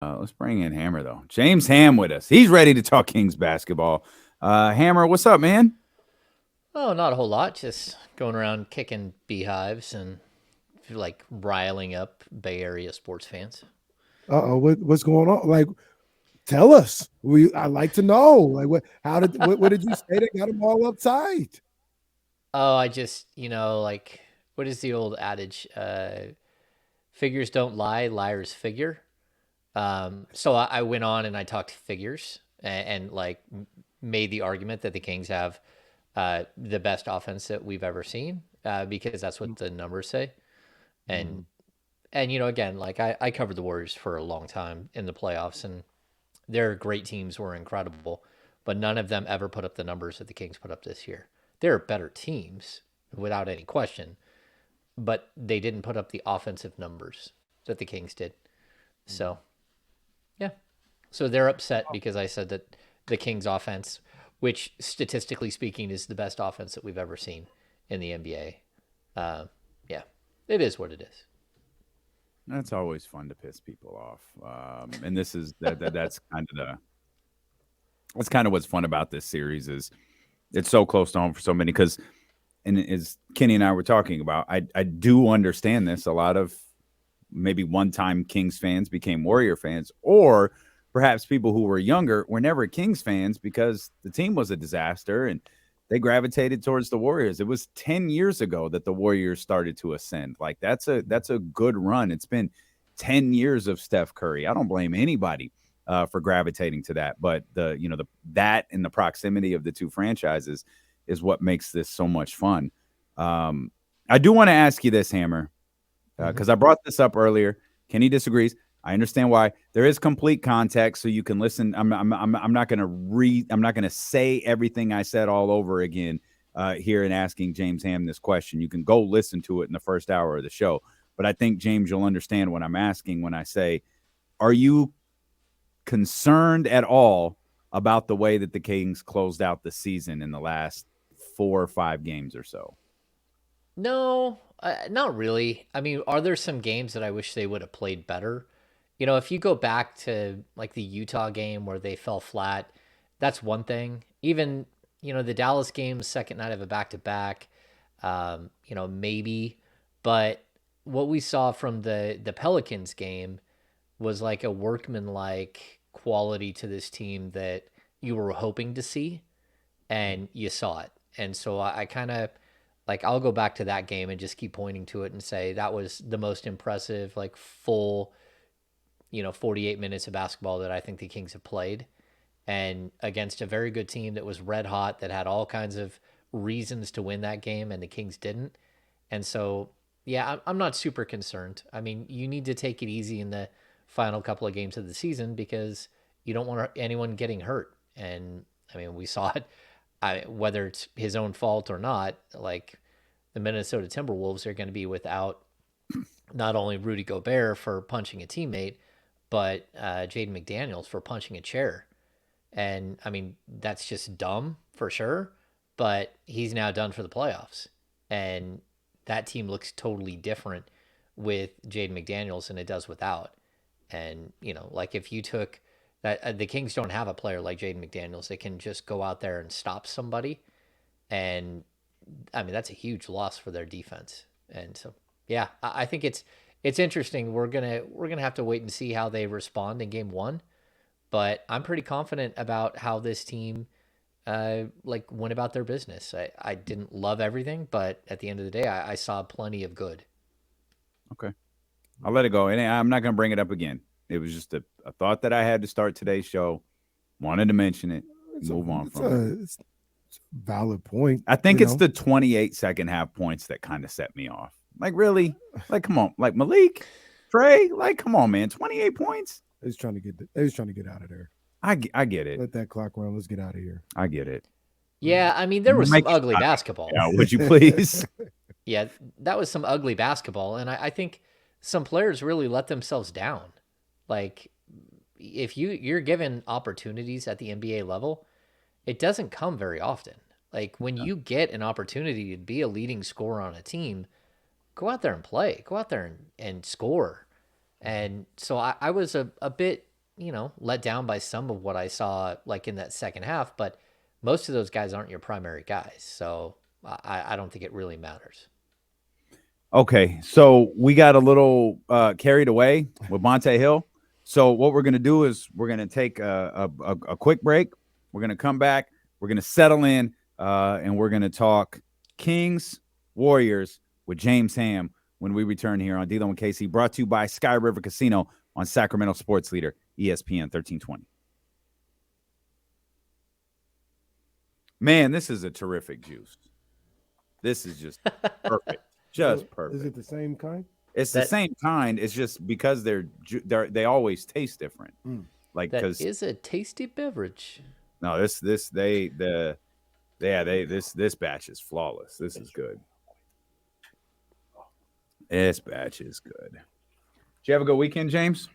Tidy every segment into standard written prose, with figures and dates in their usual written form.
Let's bring in Hammer, though. James Ham with us. He's ready to talk Kings basketball. Hammer, what's up, man? Oh, not a whole lot. Just going around kicking beehives and like riling up Bay Area sports fans. What's going on? Like, tell us. I like to know. Like, what did you say that got them all uptight? Oh, I just, like, what is the old adage? Figures don't lie, liars figure. So I went on and I talked figures and like made the argument that the Kings have the best offense that we've ever seen because that's what the numbers say. And Mm. again, like I covered the Warriors for a long time in the playoffs, and their great teams were incredible, but none of them ever put up the numbers that the Kings put up this year. They're better teams without any question, but they didn't put up the offensive numbers that the Kings did. So, yeah. So they're upset because I said that the Kings offense, which statistically speaking is the best offense that we've ever seen in the NBA. Yeah, it is what it is. That's always fun to piss people off. And this is that's kind of what's fun about this series is it's so close to home for so many because and as Kenny and I were talking about, I do understand this. A lot of maybe one-time Kings fans became Warrior fans, or perhaps people who were younger were never Kings fans because the team was a disaster and they gravitated towards the Warriors. It was 10 years ago that the Warriors started to ascend. Like that's a good run. It's been 10 years of Steph Curry. I don't blame anybody for gravitating to that, but the that and the proximity of the two franchises is what makes this so much fun. I do want to ask you this, Hammer, Mhm. because I brought this up earlier. Kenny disagrees. I understand why. There is complete context, so you can listen. I'm not going to read. I'm not going to say everything I said all over again here in asking James Ham this question. You can go listen to it in the first hour of the show. But I think James, you'll understand what I'm asking when I say, are you concerned at all about the way that the Kings closed out the season in the last 4 or 5 games or so? No, not really. I mean, are there some games that I wish they would have played better? If you go back to like the Utah game where they fell flat, that's one thing. Even, the Dallas game, second night of a back to back, maybe. But what we saw from the Pelicans game was like a workmanlike quality to this team that you were hoping to see and you saw it. And so I kind of like I'll go back to that game and just keep pointing to it and say that was the most impressive like full 48 minutes of basketball that I think the Kings have played, and against a very good team that was red hot, that had all kinds of reasons to win that game and the Kings didn't. And so yeah, I'm not super concerned. I mean, you need to take it easy in the final couple of games of the season because you don't want anyone getting hurt. And I mean, we saw it. Whether it's his own fault or not, like the Minnesota Timberwolves are going to be without not only Rudy Gobert for punching a teammate, but Jaden McDaniels for punching a chair. And I mean, that's just dumb for sure, but he's now done for the playoffs. And that team looks totally different with Jaden McDaniels than it does without. And, like if you took that, the Kings don't have a player like Jaden McDaniels that can just go out there and stop somebody. And I mean, that's a huge loss for their defense. And so, yeah, I think it's interesting. We're gonna have to wait and see how they respond in game one. But I'm pretty confident about how this team like went about their business. I didn't love everything, but at the end of the day, I saw plenty of good. Okay. I'll let it go. And I'm not going to bring it up again. It was just a thought that I had to start today's show. Wanted to mention it. It's a Move on it's from it. a it's a valid point. I think it's the 28 second half points that kind of set me off. Like, really? Like, come on. Like, Malik, Trey, like, come on, man. 28 points? They was trying to get out of there. I get it. Let that clock run. Let's get out of here. I get it. Yeah, I mean, there was some Make it ugly stop. basketball. Yeah, would you please? Yeah, that was some ugly basketball, and I think some players really let themselves down. Like, if you're given opportunities at the NBA level, it doesn't come very often. Like when you get an opportunity to be a leading scorer on a team, go out there and play. Go out there and score. And so I was a bit let down by some of what I saw like in that second half, but most of those guys aren't your primary guys. So I don't think it really matters. Okay, so we got a little carried away with Monte Hill. So what we're going to do is we're going to take a quick break. We're going to come back. We're going to settle in, and we're going to talk Kings Warriors with James Ham when we return here on D-Lo and KC, brought to you by Sky River Casino on Sacramento Sports Leader, ESPN 1320. Man, this is a terrific juice. This is just perfect. Just perfect. Is it the same kind? It's the same kind. It's just because they always taste different. Like that because is a tasty beverage. No, this batch is flawless. This is good. This batch is good. Did you have a good weekend, James?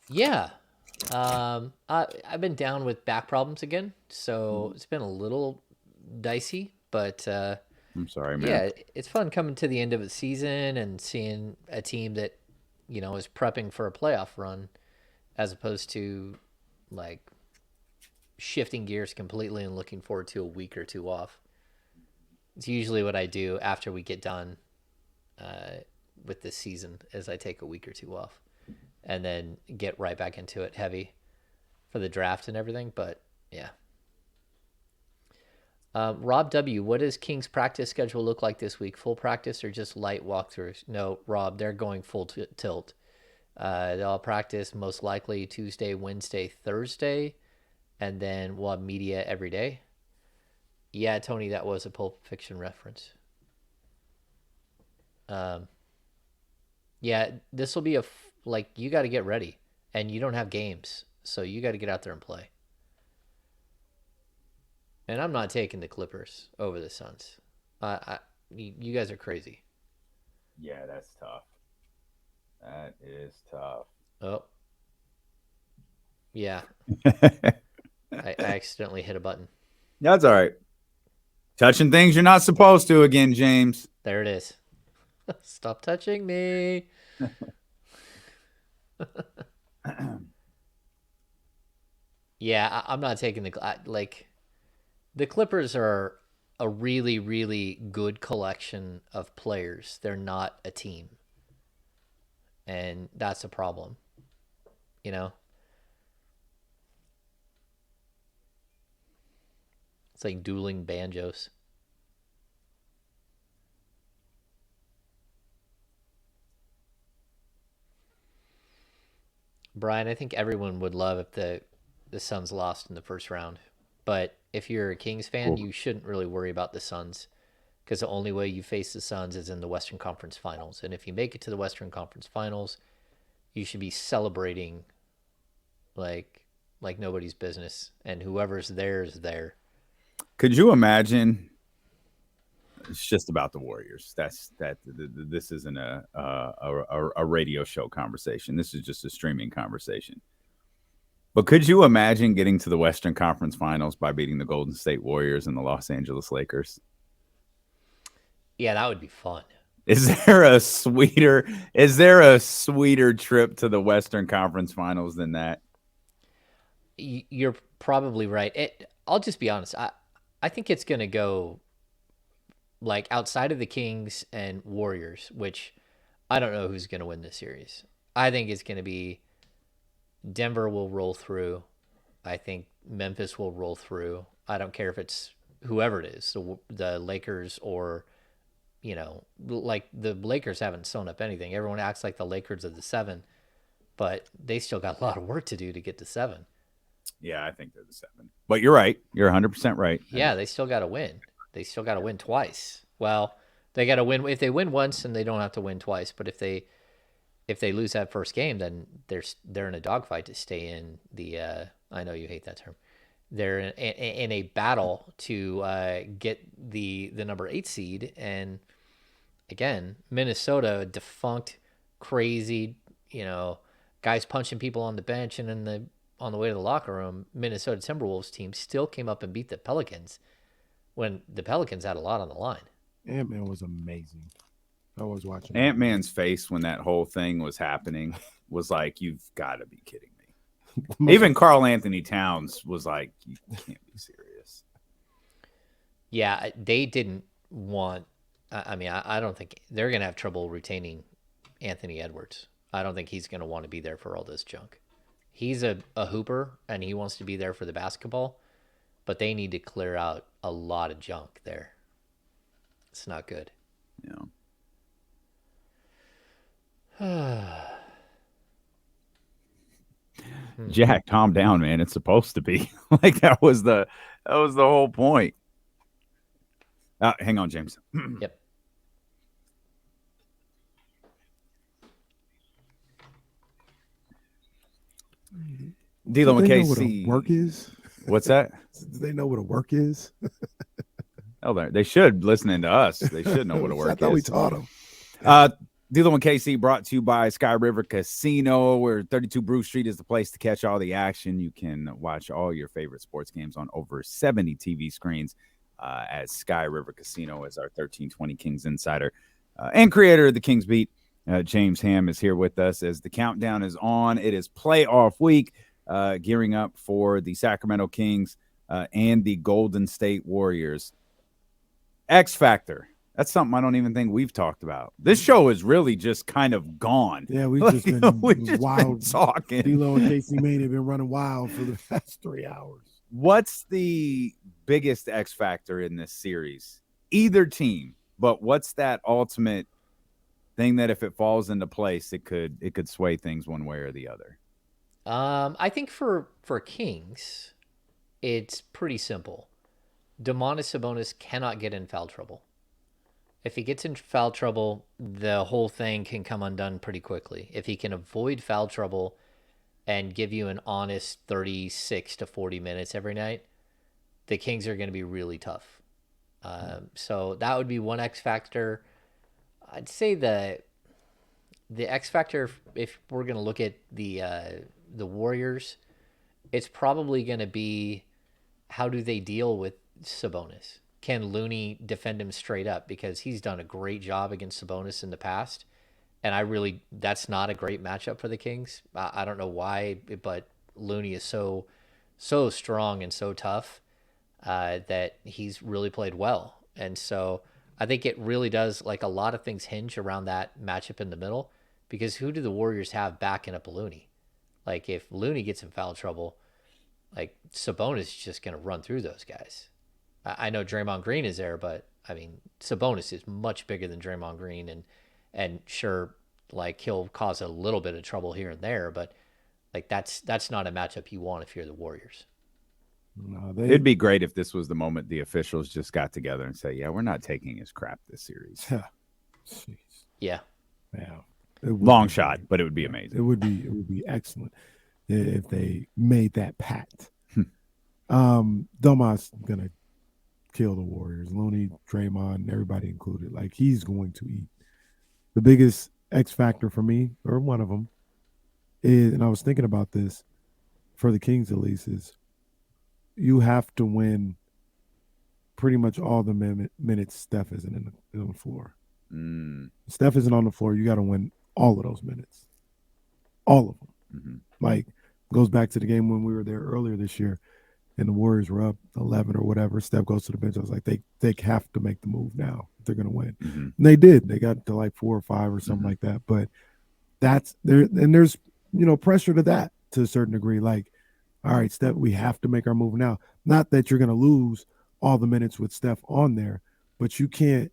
Yeah. I've been down with back problems again, so it's been a little dicey, but I'm sorry, man. yeah, it's fun coming to the end of the season and seeing a team that, is prepping for a playoff run as opposed to like shifting gears completely and looking forward to a week or two off. It's usually what I do after we get done with this season, is I take a week or two off and then get right back into it heavy for the draft and everything. But yeah. Rob W., what does King's practice schedule look like this week? Full practice or just light walkthroughs? No, Rob, they're going full tilt. They'll practice most likely Tuesday, Wednesday, Thursday, and then we'll have media every day. Yeah, Tony, that was a Pulp Fiction reference. Yeah, this will be you got to get ready, and you don't have games, so you got to get out there and play. And I'm not taking the Clippers over the Suns. You guys are crazy. Yeah, that's tough. That is tough. Oh. Yeah. I accidentally hit a button. That's all right. Touching things you're not supposed to again, James. There it is. Stop touching me. Yeah, I'm not taking the Clippers are a really, really good collection of players. They're not a team. And that's a problem. It's like dueling banjos. Brian, I think everyone would love if the Suns lost in the first round. But if you're a Kings fan, you shouldn't really worry about the Suns, because the only way you face the Suns is in the Western Conference Finals. And if you make it to the Western Conference Finals, you should be celebrating like nobody's business. And whoever's there is there. Could you imagine? It's just about the Warriors. This isn't a radio show conversation. This is just a streaming conversation. But could you imagine getting to the Western Conference Finals by beating the Golden State Warriors and the Los Angeles Lakers? Yeah, that would be fun. Is there a sweeter trip to the Western Conference Finals than that? You're probably right. I'll just be honest. I think it's going to go like outside of the Kings and Warriors, which I don't know who's going to win this series. I think it's going to be Denver will roll through. I think Memphis will roll through. I don't care if it's whoever it is, the Lakers or, like the Lakers haven't sewn up anything. Everyone acts like the Lakers are the 7, but they still got a lot of work to do to get to 7. Yeah, I think they're the 7. But you're right. You're 100% right. Yeah, they still got to win. They still got to win twice. Well, they got to win. If they win once, then they don't have to win twice. But if they lose that first game, then they're in a dogfight to stay in the. I know you hate that term. They're in a battle to get the number 8 seed. And again, Minnesota, defunct, crazy, guys punching people on the bench, and then on the way to the locker room, Minnesota Timberwolves team still came up and beat the Pelicans when the Pelicans had a lot on the line. Ant-Man was amazing. I was watching Ant-Man's face when that whole thing was happening was like, you've got to be kidding me. Most Even Carl Anthony Towns was like, you can't be serious. Yeah, they didn't want. I mean, I don't think they're going to have trouble retaining Anthony Edwards. I don't think he's going to want to be there for all this junk. He's a hooper and he wants to be there for the basketball, but they need to clear out a lot of junk there. It's not good. Yeah. Jack, calm down, man. It's supposed to be like that was the whole point. Hang on, James. Yep. D'Lo and They know what KC. a work is? What's that? Do they know what a work is? Oh, they should listening to us. They should know what a work is. I thought we taught them. D'Lo and KC brought to you by Sky River Casino, where 32 Bruce Street is the place to catch all the action. You can watch all your favorite sports games on over 70 TV screens at Sky River Casino as our 1320 Kings insider and creator of the Kings Beat. James Ham is here with us as the countdown is on. It is playoff week, gearing up for the Sacramento Kings and the Golden State Warriors. X Factor. That's something I don't even think we've talked about. This show is really just kind of gone. Yeah, we've just been wild been talking. D'Lo and Casey Maine have been running wild for the past 3 hours. What's the biggest X factor in this series? Either team, but what's that ultimate thing that if it falls into place, it could sway things one way or the other? I think for Kings, it's pretty simple. Domantas Sabonis cannot get in foul trouble. If he gets in foul trouble, the whole thing can come undone pretty quickly. If he can avoid foul trouble and give you an honest 36 to 40 minutes every night, the Kings are going to be really tough. So that would be one X factor. I'd say the X factor, if we're going to look at the Warriors, it's probably going to be how do they deal with Sabonis? Can Looney defend him straight up? Because he's done a great job against Sabonis in the past. And that's not a great matchup for the Kings. I don't know why, but Looney is so strong and so tough that he's really played well. And so I think it really does, like a lot of things hinge around that matchup in the middle, because who do the Warriors have backing up Looney? Like if Looney gets in foul trouble, like Sabonis is just going to run through those guys. I know Draymond Green is there, but I mean, Sabonis is much bigger than Draymond Green, and sure, like he'll cause a little bit of trouble here and there, but like that's not a matchup you want if you're the Warriors. No, It'd be great if this was the moment the officials just got together and say, "Yeah, we're not taking his crap this series." Jeez. Yeah. Long shot, but it would be amazing. It would be excellent if they made that pact. Domas gonna kill the Warriors. Looney, Draymond, everybody included. Like he's going to eat. The biggest X factor for me, or one of them, is, and I was thinking about this for the Kings at least, is you have to win pretty much all the minutes Steph isn't on the floor. Steph isn't on the floor. You got to win all of those minutes, all of them. Mm-hmm. Like goes back to the game when we were there earlier this year, and the Warriors were up 11 or whatever. Steph goes to the bench. I was like, they have to make the move now if they're going to win. Mm-hmm. And they did. They got to like 4 or 5 or something like that. But that's there, and there's pressure to that to a certain degree. Like, all right, Steph, we have to make our move now. Not that you're going to lose all the minutes with Steph on there, but you can't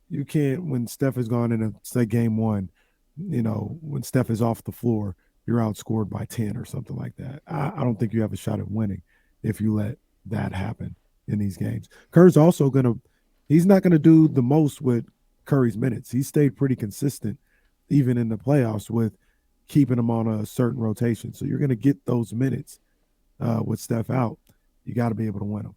when Steph has gone in say game 1, when Steph is off the floor, you're outscored by 10 or something like that. I don't think you have a shot at winning if you let that happen in these games. Kerr's also he's not going to do the most with Curry's minutes. He stayed pretty consistent even in the playoffs with keeping him on a certain rotation. So you're going to get those minutes with Steph out. You got to be able to win them.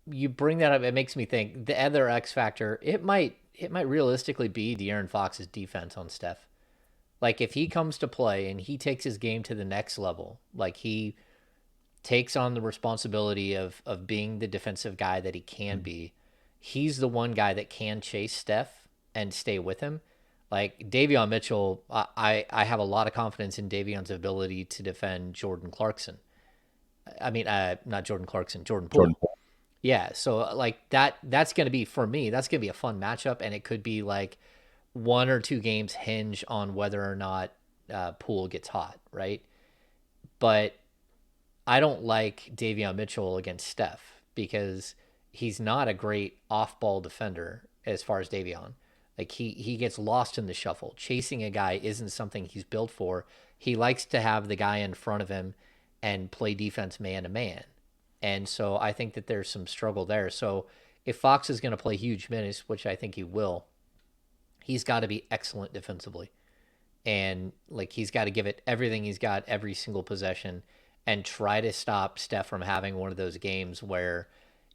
You bring that up, it makes me think the other X factor, it might realistically be De'Aaron Fox's defense on Steph. Like if he comes to play and he takes his game to the next level, like he takes on the responsibility of being the defensive guy that he can be, he's the one guy that can chase Steph and stay with him. Like Davion Mitchell, I have a lot of confidence in Davion's ability to defend Jordan Clarkson. I mean, not Jordan Clarkson, Jordan Jordan. Poole. Yeah, so like that's going to be, for me, that's going to be a fun matchup, and it could be like one or two games hinge on whether or not Poole gets hot, right? But I don't like Davion Mitchell against Steph because he's not a great off-ball defender as far as Davion. Like he gets lost in the shuffle. Chasing a guy isn't something he's built for. He likes to have the guy in front of him and play defense man to man. And so I think that there's some struggle there. So if Fox is going to play huge minutes, which I think he will, he's got to be excellent defensively. And like he's got to give it everything he's got every single possession and try to stop Steph from having one of those games where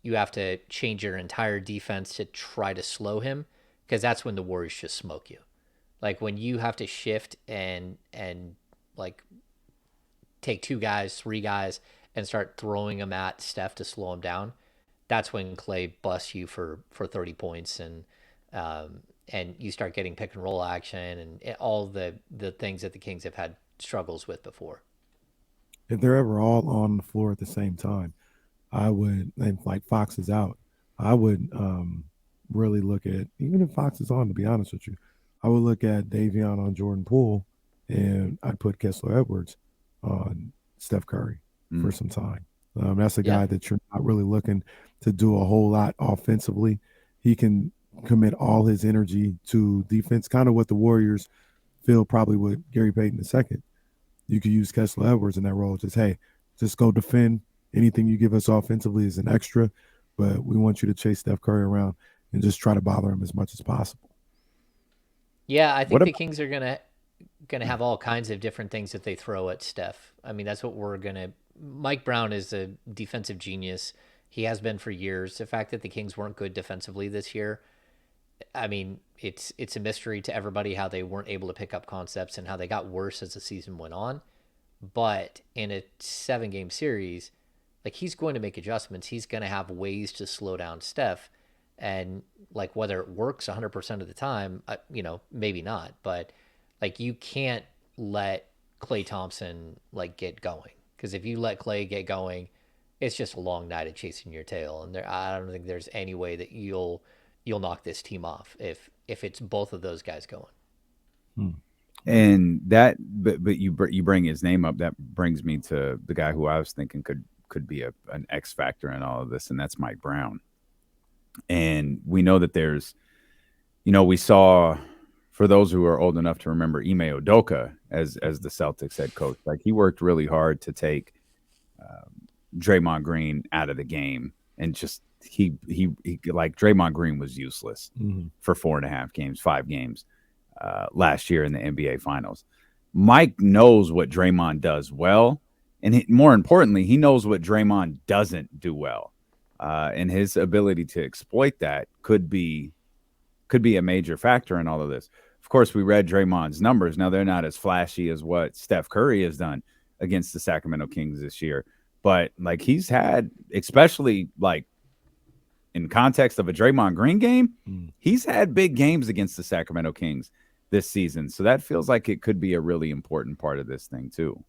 you have to change your entire defense to try to slow him, because that's when the Warriors just smoke you. Like when you have to shift and like take two guys, three guys, and start throwing them at Steph to slow him down, that's when Clay busts you for 30 points and you start getting pick and roll action and all the things that the Kings have had struggles with before. If they're ever all on the floor at the same time, I would, and like Fox is out, I would really look at, even if Fox is on, to be honest with you, I would look at Davion on Jordan Poole, and I'd put Kessler Edwards on Steph Curry for some time. That's a guy that you're not really looking to do a whole lot offensively. He can commit all his energy to defense, kind of what the Warriors feel probably with Gary Payton II. You could use Kessler Edwards in that role. Just go defend. Anything you give us offensively is an extra, but we want you to chase Steph Curry around and just try to bother him as much as possible. Yeah, I think the Kings are gonna have all kinds of different things that they throw at Steph. I mean, that's what we're gonna. Mike Brown is a defensive genius. He has been for years. The fact that the Kings weren't good defensively this year, I mean, it's a mystery to everybody how they weren't able to pick up concepts and how they got worse as the season went on. But in a 7-game series, like he's going to make adjustments. He's going to have ways to slow down Steph, and like whether it works 100% of the time, maybe not. But like you can't let Klay Thompson like get going, because if you let Klay get going, it's just a long night of chasing your tail. And I don't think there's any way that you'll knock this team off if it's both of those guys going. And that, but you bring his name up. That brings me to the guy who I was thinking could be an X factor in all of this, and that's Mike Brown. And we know that there's, we saw, for those who are old enough to remember, Ime Udoka as the Celtics head coach. Like he worked really hard to take Draymond Green out of the game, and just he like Draymond Green was useless for 4.5 games, 5 games last year in the NBA Finals. Mike knows what Draymond does well, and more importantly, he knows what Draymond doesn't do well, and his ability to exploit that could be a major factor in all of this. Of course, we read Draymond's numbers. Now, they're not as flashy as what Steph Curry has done against the Sacramento Kings this year, but like he's had, especially like in context of a Draymond Green game, he's had big games against the Sacramento Kings this season. So that feels like it could be a really important part of this thing too.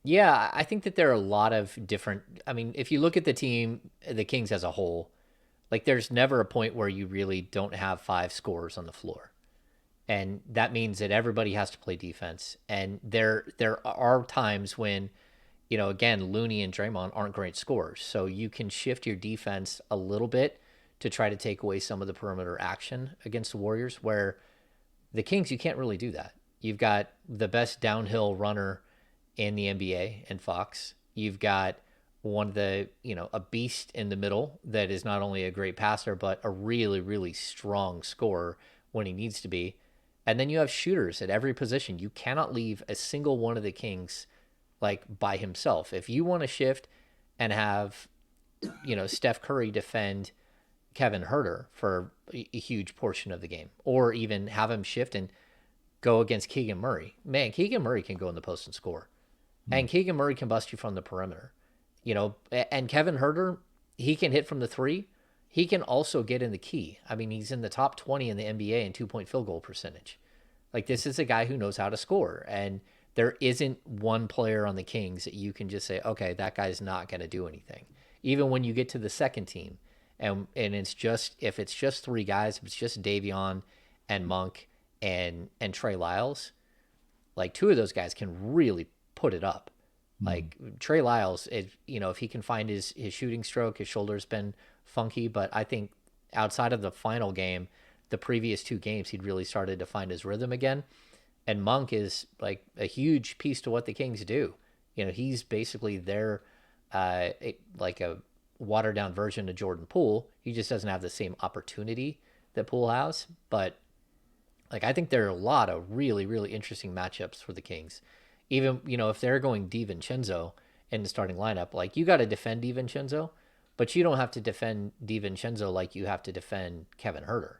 Yeah, I think that there are a lot of different. I mean, if you look at the team, the Kings as a whole, like there's never a point where you really don't have 5 scorers on the floor. And that means that everybody has to play defense. And there are times when, again, Looney and Draymond aren't great scorers. So you can shift your defense a little bit to try to take away some of the perimeter action against the Warriors, where the Kings, you can't really do that. You've got the best downhill runner in the NBA and Fox. You've got one of the, a beast in the middle that is not only a great passer, but a really, really strong scorer when he needs to be. And then you have shooters at every position. You cannot leave a single one of the Kings like by himself. If you want to shift and have, Steph Curry defend Kevin Huerter for a huge portion of the game, or even have him shift and go against Keegan Murray. Man, Keegan Murray can go in the post and score. And Keegan Murray can bust you from the perimeter. And Kevin Huerter, he can hit from the 3. he can also get in the key. I mean, he's in the top 20 in the NBA in 2-point field goal percentage. Like, this is a guy who knows how to score. And there isn't one player on the Kings that you can just say, okay, that guy's not going to do anything. Even when you get to the second team, and it's just, if it's just three guys, if it's just Davion and Monk and Trey Lyles, like, two of those guys can really put it up. Like, Trey Lyles, if he can find his shooting stroke, his shoulder's been funky, but I think outside of the final game, the previous two games, he'd really started to find his rhythm again. And Monk is like a huge piece to what the Kings do. He's basically their like a watered down version of Jordan Poole. He just doesn't have the same opportunity that Poole has. But like, I think there are a lot of really, really interesting matchups for the Kings. Even, if they're going DiVincenzo in the starting lineup, like, you got to defend DiVincenzo, but you don't have to defend DiVincenzo like you have to defend Kevin Huerter.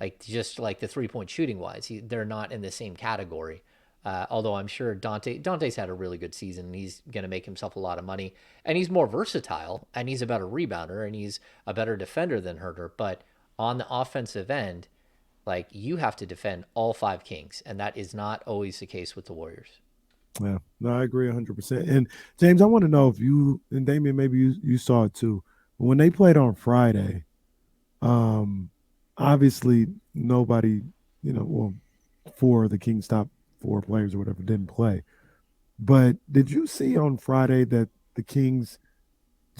Like, just like the 3-point shooting wise, they're not in the same category. Although I'm sure Dante's had a really good season, and he's going to make himself a lot of money, and he's more versatile, and he's a better rebounder, and he's a better defender than Huerter. But on the offensive end, like, you have to defend all five Kings, and that is not always the case with the Warriors. Yeah, no, I agree 100%. And James, I want to know if you and Damian, maybe you saw it too. When they played on Friday, obviously nobody, well, four of the Kings' top four players or whatever didn't play. But did you see on Friday that the Kings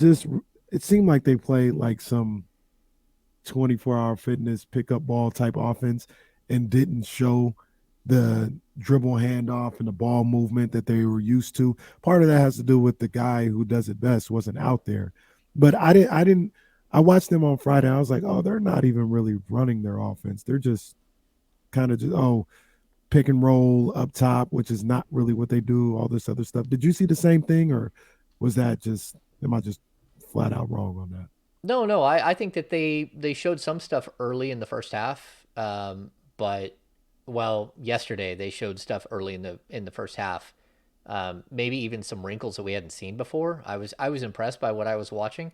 it seemed like they played like some 24-hour fitness pickup ball type offense and didn't show the dribble handoff and the ball movement that they were used to. Part of that has to do with the guy who does it best wasn't out there. But I watched them on Friday. I was like, oh, they're not even really running their offense. They're just kind of pick and roll up top, which is not really what they do, all this other stuff. Did you see the same thing, or was that am I just flat out wrong on that? No, I think that they showed some stuff early in the first half, but yesterday they showed stuff early in the first half, maybe even some wrinkles that we hadn't seen before. I was impressed by what I was watching.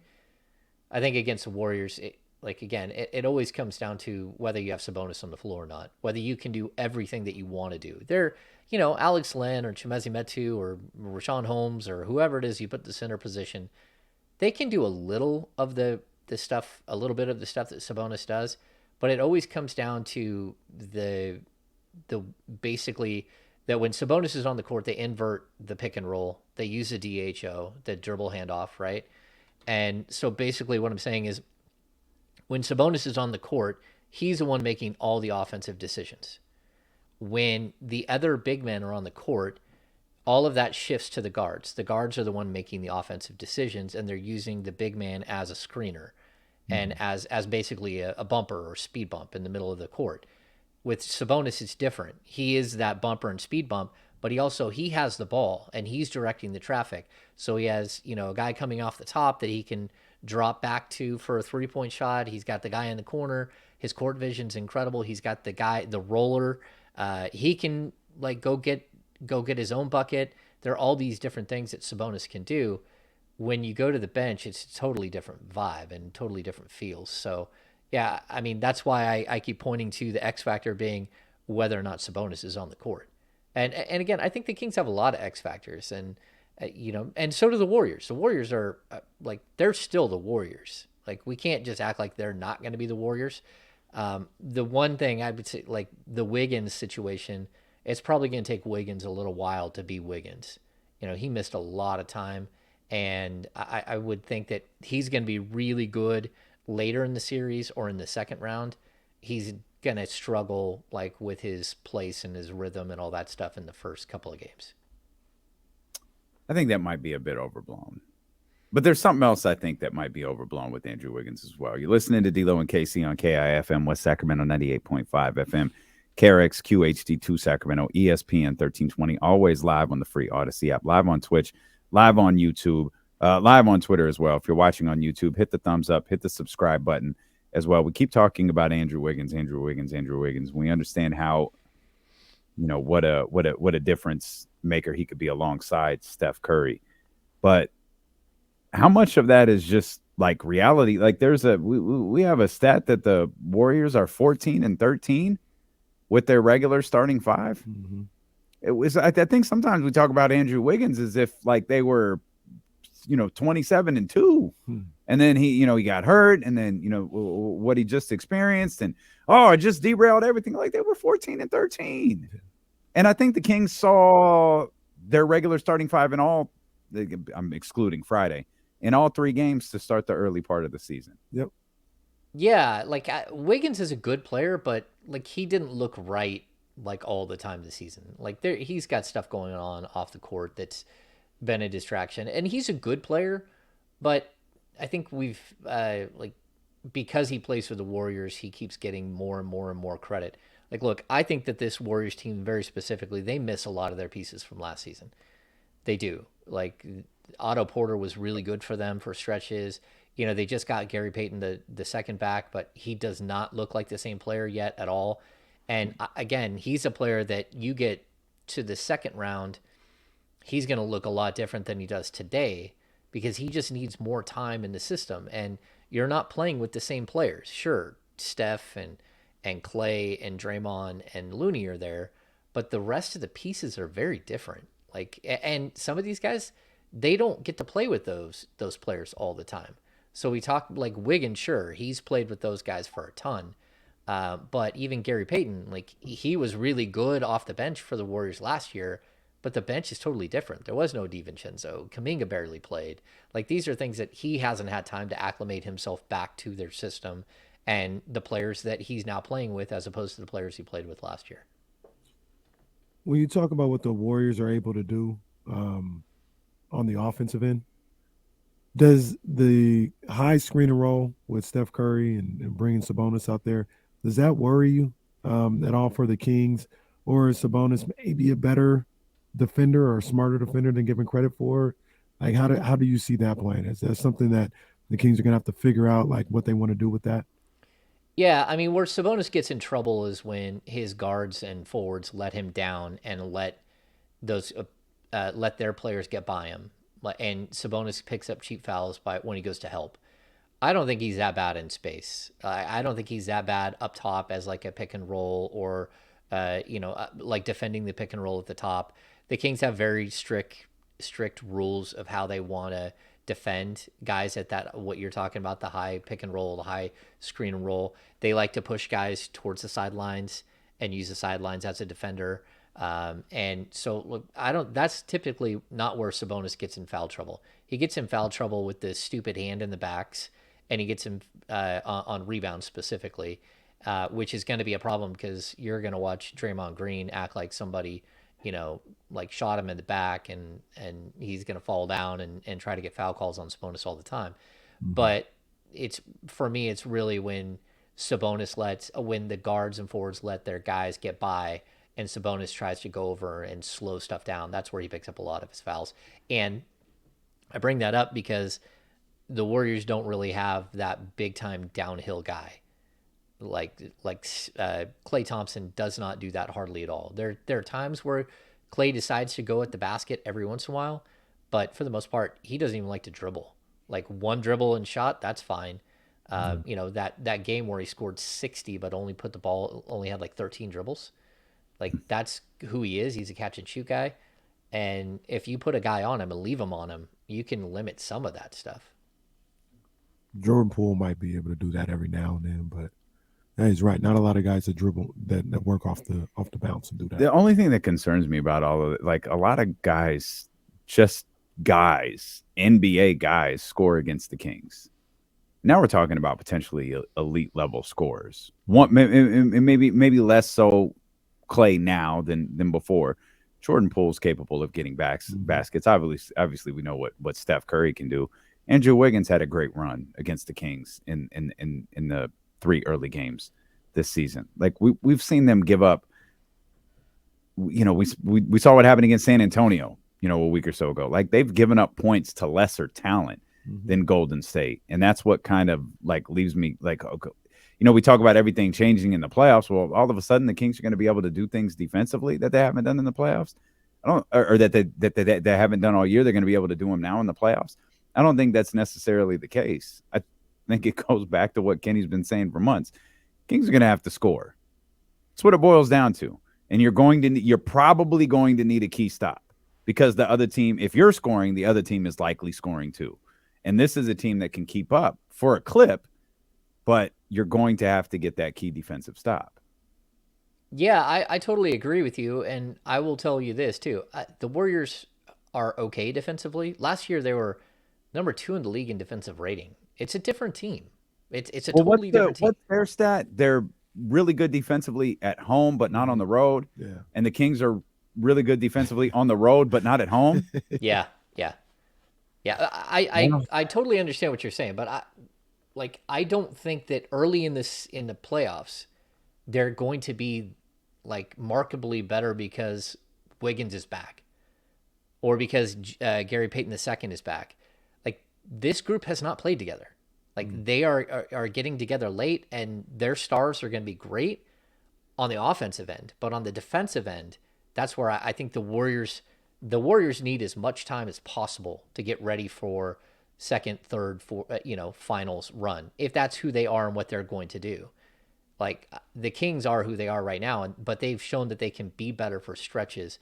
I think against the Warriors, it always comes down to whether you have Sabonis on the floor or not, whether you can do everything that you want to do. They're, Alex Len or Chimezie Metu or Rashawn Holmes or whoever it is you put the center position, they can do a little of the stuff, a little bit of the stuff that Sabonis does, but it always comes down to the basically that when Sabonis is on the court, they invert the pick and roll. They use the DHO, the dribble handoff, right? And so basically what I'm saying is when Sabonis is on the court, he's the one making all the offensive decisions. When the other big men are on the court, all of that shifts to the guards. The guards are the one making the offensive decisions, and they're using the big man as a screener and as basically a bumper or speed bump in the middle of the court. With Sabonis, it's different. He is that bumper and speed bump, but he has the ball, and he's directing the traffic. So he has, a guy coming off the top that he can drop back to for a 3-point shot. He's got the guy in the corner. His court vision's incredible. He's got the roller. He can go get his own bucket. There are all these different things that Sabonis can do. When you go to the bench, it's a totally different vibe and totally different feels. So, yeah, I mean, that's why I keep pointing to the X factor being whether or not Sabonis is on the court. And again, I think the Kings have a lot of X factors, and and so do the Warriors. The Warriors are they're still the Warriors. Like, we can't just act like they're not going to be the Warriors. The one thing I would say, like the Wiggins situation, it's probably going to take Wiggins a little while to be Wiggins. He missed a lot of time, and I would think that he's going to be really good later in the series or in the second round. He's going to struggle with his place and his rhythm and all that stuff in the first couple of games. I think that might be a bit overblown. But there's something else I think that might be overblown with Andrew Wiggins as well. You're listening to D-Lo and KC on KIFM, West Sacramento 98.5 FM, KRX QHD2 Sacramento, ESPN 1320, always live on the free Odyssey app, live on Twitch, live on YouTube, live on Twitter as well. If you're watching on YouTube, hit the thumbs up, hit the subscribe button as well. We keep talking about Andrew Wiggins. We understand how, what a difference maker he could be alongside Steph Curry. But how much of that is just like reality. Like we have a stat that the Warriors are 14-13 with their regular starting five. Mm-hmm. It was I think sometimes we talk about Andrew Wiggins as if like they were 27-2. And then he got hurt, and then what he just experienced, and it just derailed everything. Like they were 14-13. And I think the Kings saw their regular starting five in all, I'm excluding Friday, in all 3 games to start the early part of the season. Yep. Yeah, like Wiggins is a good player, but like he didn't look right like all the time this season. Like he's got stuff going on off the court that's been a distraction, and he's a good player, but I think we've like because he plays for the Warriors, he keeps getting more and more and more credit. Like, look, I think that this Warriors team, very specifically, they miss a lot of their pieces from last season. They do. Like Otto Porter was really good for them for stretches. They just got Gary Payton the second back, but he does not look like the same player yet at all. And again, he's a player that you get to the second round, he's going to look a lot different than he does today because he just needs more time in the system. And you're not playing with the same players. Sure, Steph and Clay and Draymond and Looney are there, but the rest of the pieces are very different. Like, and some of these guys, they don't get to play with those players all the time. So we talk like Wiggins, sure, he's played with those guys for a ton. But even Gary Payton, like he was really good off the bench for the Warriors last year, but the bench is totally different. There was no DiVincenzo. Kuminga barely played. Like these are things that he hasn't had time to acclimate himself back to their system and the players that he's now playing with as opposed to the players he played with last year. When you talk about what the Warriors are able to do on the offensive end, does the high screen and roll with Steph Curry and bringing Sabonis out there, does that worry you at all for the Kings? Or is Sabonis maybe a better defender or a smarter defender than given credit for? Like, how do you see that playing? Is that something that the Kings are going to have to figure out, like what they want to do with that? Yeah, I mean, where Sabonis gets in trouble is when his guards and forwards let him down and those let their players get by him, and Sabonis picks up cheap fouls when he goes to help. I don't think he's that bad in space. I don't think he's that bad up top as like a pick and roll or, like defending the pick and roll at the top. The Kings have very strict rules of how they want to defend guys at that, what you're talking about, the high pick and roll, the high screen and roll. They like to push guys towards the sidelines and use the sidelines as a defender. And so look, that's typically not where Sabonis gets in foul trouble. He gets in foul trouble with this stupid hand in the backs, and he gets him on rebounds specifically, which is going to be a problem because you're going to watch Draymond Green act like somebody, like shot him in the back, and he's going to fall down and try to get foul calls on Sabonis all the time. Mm-hmm. But for me, it's really when when the guards and forwards let their guys get by, and Sabonis tries to go over and slow stuff down. That's where he picks up a lot of his fouls. And I bring that up because the Warriors don't really have that big time downhill guy. Like Klay Thompson does not do that hardly at all. There are times where Klay decides to go at the basket every once in a while, but for the most part, he doesn't even like to dribble. Like one dribble and shot, that's fine. That game where he scored 60 but only had like 13 dribbles. Like that's who he is. He's a catch and shoot guy. And if you put a guy on him and leave him on him, you can limit some of that stuff. Jordan Poole might be able to do that every now and then, but he's right. Not a lot of guys that dribble that work off the bounce and do that. The only thing that concerns me about all of it, like a lot of guys, NBA guys, score against the Kings. Now we're talking about potentially elite level scorers. Maybe less so Klay now than before. Jordan Poole's capable of getting baskets. Obviously, we know what Steph Curry can do. Andrew Wiggins had a great run against the Kings in the 3 early games this season. Like we've seen them give up. We saw what happened against San Antonio, a week or so ago. Like they've given up points to lesser talent than Golden State, and that's what kind of like leaves me like, okay, we talk about everything changing in the playoffs. Well, all of a sudden the Kings are going to be able to do things defensively that they haven't done in the playoffs. Or that they haven't done all year. They're going to be able to do them now in the playoffs. I don't think that's necessarily the case. I think it goes back to what Kenny's been saying for months. Kings are going to have to score. That's what it boils down to. And you're probably going to need a key stop because the other team, if you're scoring, the other team is likely scoring too. And this is a team that can keep up for a clip, but you're going to have to get that key defensive stop. Yeah, I totally agree with you. And I will tell you this too. The Warriors are okay defensively. Last year, they were number 2 in the league in defensive rating. It's a different team. It's a totally different team. What's their stat? They're really good defensively at home, but not on the road. Yeah. And the Kings are really good defensively on the road, but not at home. Yeah, yeah, yeah. I totally understand what you're saying, but I don't think that early in the playoffs they're going to be like markedly better because Wiggins is back, or because Gary Payton II is back. Like, this group has not played together. Like, they are getting together late, and their stars are going to be great on the offensive end, but on the defensive end, that's where I think the Warriors need as much time as possible to get ready for second, third, finals run, if that's who they are and what they're going to do. Like, the Kings are who they are right now, but they've shown that they can be better for stretches.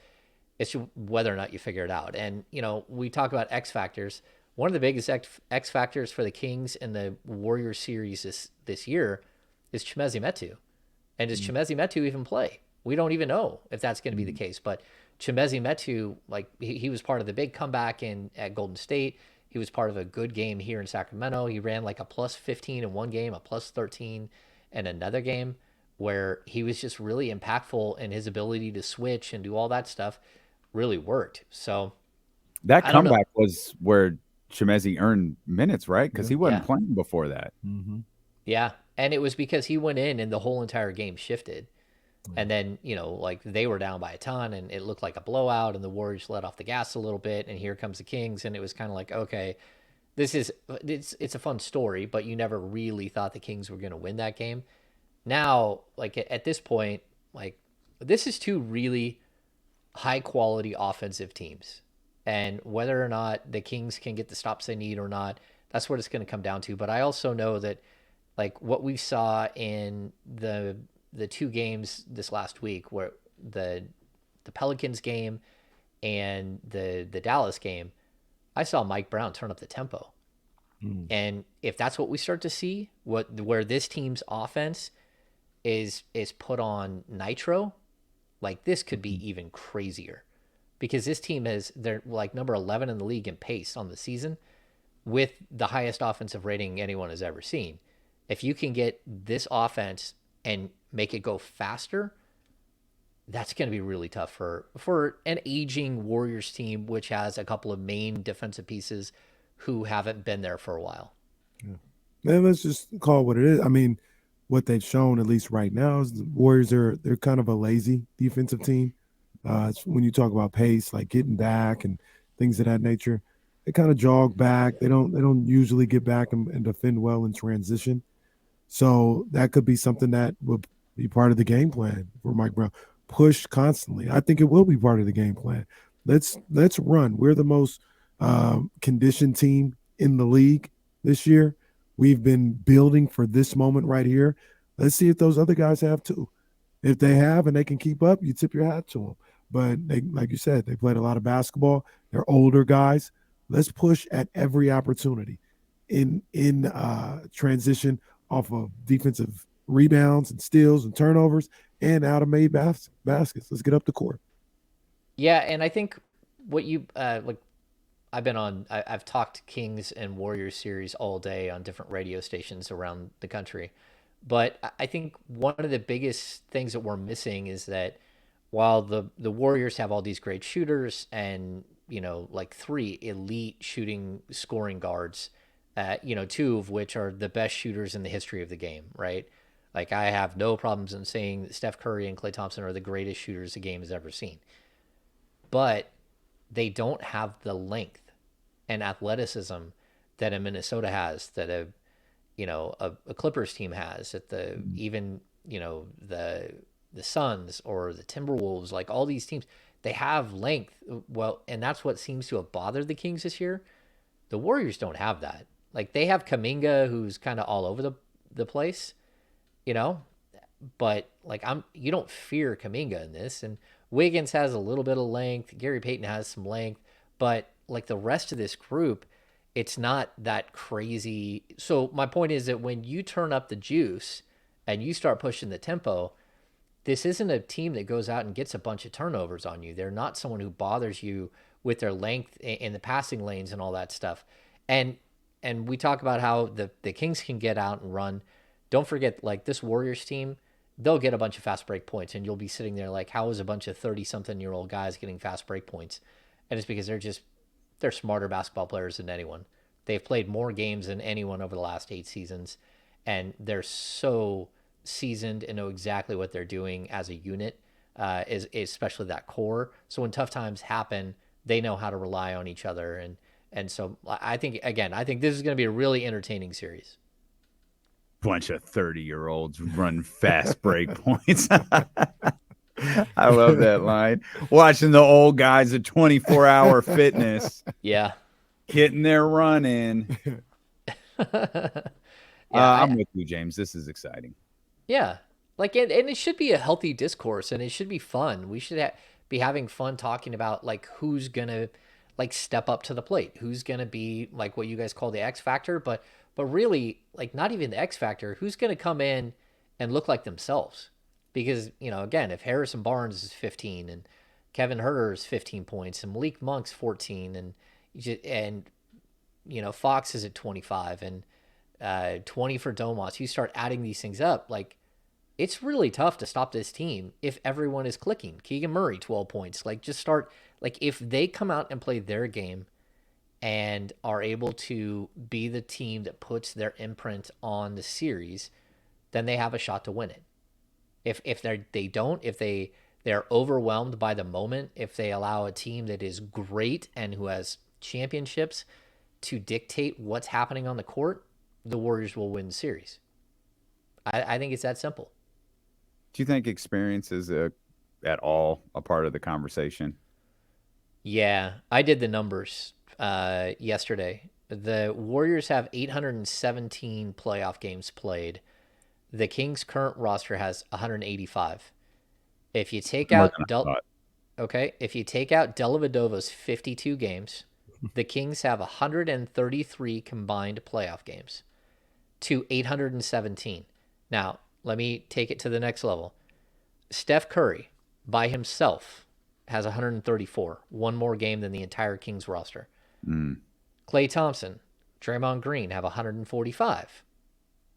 It's whether or not you figure it out. And, we talk about X factors. One of the biggest X factors for the Kings in the Warriors series this year is Chimezie Metu. And does Chimezie Metu even play? We don't even know if that's going to be the case. But Chimezie Metu, like, he was part of the big comeback at Golden State. He was part of a good game here in Sacramento. He ran like a plus 15 in one game, a plus 13 in another game, where he was just really impactful, and his ability to switch and do all that stuff really worked. So that comeback was where Chimezie earned minutes, right? Because he wasn't playing before that. Mm-hmm. Yeah, and it was because he went in and the whole entire game shifted. And then, like, they were down by a ton and it looked like a blowout, and the Warriors let off the gas a little bit, and here comes the Kings, and it was kind of like, okay, it's a fun story, but you never really thought the Kings were going to win that game. Now, like, at this point, like, this is two really high quality offensive teams. And whether or not the Kings can get the stops they need or not, that's what it's going to come down to. But I also know that, like, what we saw in the two games this last week, where the Pelicans game and the Dallas game, I saw Mike Brown turn up the tempo. And if that's what we start to see, where this team's offense is put on nitro, like, this could be even crazier, because this team they're like number 11 in the league in pace on the season, with the highest offensive rating anyone has ever seen. If you can get this offense and make it go faster, that's going to be really tough for an aging Warriors team, which has a couple of main defensive pieces who haven't been there for a while. Man, let's just call it what it is. I mean, what they've shown, at least right now, is the Warriors they're kind of a lazy defensive team. When you talk about pace, like getting back and things of that nature, they kind of jog back. They don't usually get back and defend well in transition. So that could be something that will be part of the game plan for Mike Brown. Push constantly. I think it will be part of the game plan. Let's run. We're the most conditioned team in the league this year. We've been building for this moment right here. Let's see if those other guys have too. If they have and they can keep up, you tip your hat to them. But they, like you said, they played a lot of basketball. They're older guys. Let's push at every opportunity in transition, off of defensive rebounds and steals and turnovers and out of made baskets. Let's get up the court. Yeah, and I think what you like, I've talked Kings and Warriors series all day on different radio stations around the country. But I think one of the biggest things that we're missing is that while the Warriors have all these great shooters and, like 3 elite scoring guards, 2 of which are the best shooters in the history of the game, right? Like, I have no problems in saying that Steph Curry and Klay Thompson are the greatest shooters the game has ever seen. But they don't have the length and athleticism that a Minnesota has, that a Clippers team has, that the Suns or the Timberwolves, like all these teams, they have length. Well, and that's what seems to have bothered the Kings this year. The Warriors don't have that. Like they have Kaminga, who's kind of all over the place, you know. But like you don't fear Kaminga in this, and Wiggins has a little bit of length. Gary Payton has some length, but like the rest of this group, it's not that crazy. So my point is that when you turn up the juice and you start pushing the tempo, this isn't a team that goes out and gets a bunch of turnovers on you. They're not someone who bothers you with their length in the passing lanes and all that stuff. And we talk about how the Kings can get out and run. Don't forget, like this Warriors team, they'll get a bunch of fast break points, and you'll be sitting there like, how is a bunch of 30-something-year-old guys getting fast break points? And it's because they're smarter basketball players than anyone. They've played more games than anyone over the last 8 seasons, and they're so seasoned and know exactly what they're doing as a unit, is especially that core. So when tough times happen, they know how to rely on each other, and so I think this is going to be a really entertaining series. Bunch of 30-year-olds run fast break points. I love that line. Watching the old guys at 24-hour fitness. Yeah. Getting their run in. I'm with you, James. This is exciting. Yeah. Like, and it should be a healthy discourse, and it should be fun. We should be having fun talking about, like, who's going to, like, step up to the plate. Who's going to be, like, what you guys call the X factor. But really, like, not even the X factor. Who's going to come in and look like themselves? Because, you know, again, if Harrison Barnes is 15 and Kevin Huerter is 15 points and Malik Monk's 14 and you know, Fox is at 25 and 20 for Domas, you start adding these things up, like, it's really tough to stop this team if everyone is clicking. Keegan Murray, 12 points. Like, just start, like, if they come out and play their game and are able to be the team that puts their imprint on the series, then they have a shot to win it. If they're overwhelmed by the moment, if they allow a team that is great and who has championships to dictate what's happening on the court, the Warriors will win the series. I think it's that simple. Do you think experience is at all a part of the conversation? Yeah, I did the numbers yesterday. The Warriors have 817 playoff games played. The Kings' current roster has 185. If you take out if you take out Dellavedova's 52 games, the Kings have 133 combined playoff games to 817. Now, let me take it to the next level. Steph Curry by himself has 134, one more game than the entire Kings roster. Klay Thompson, Draymond Green have 145,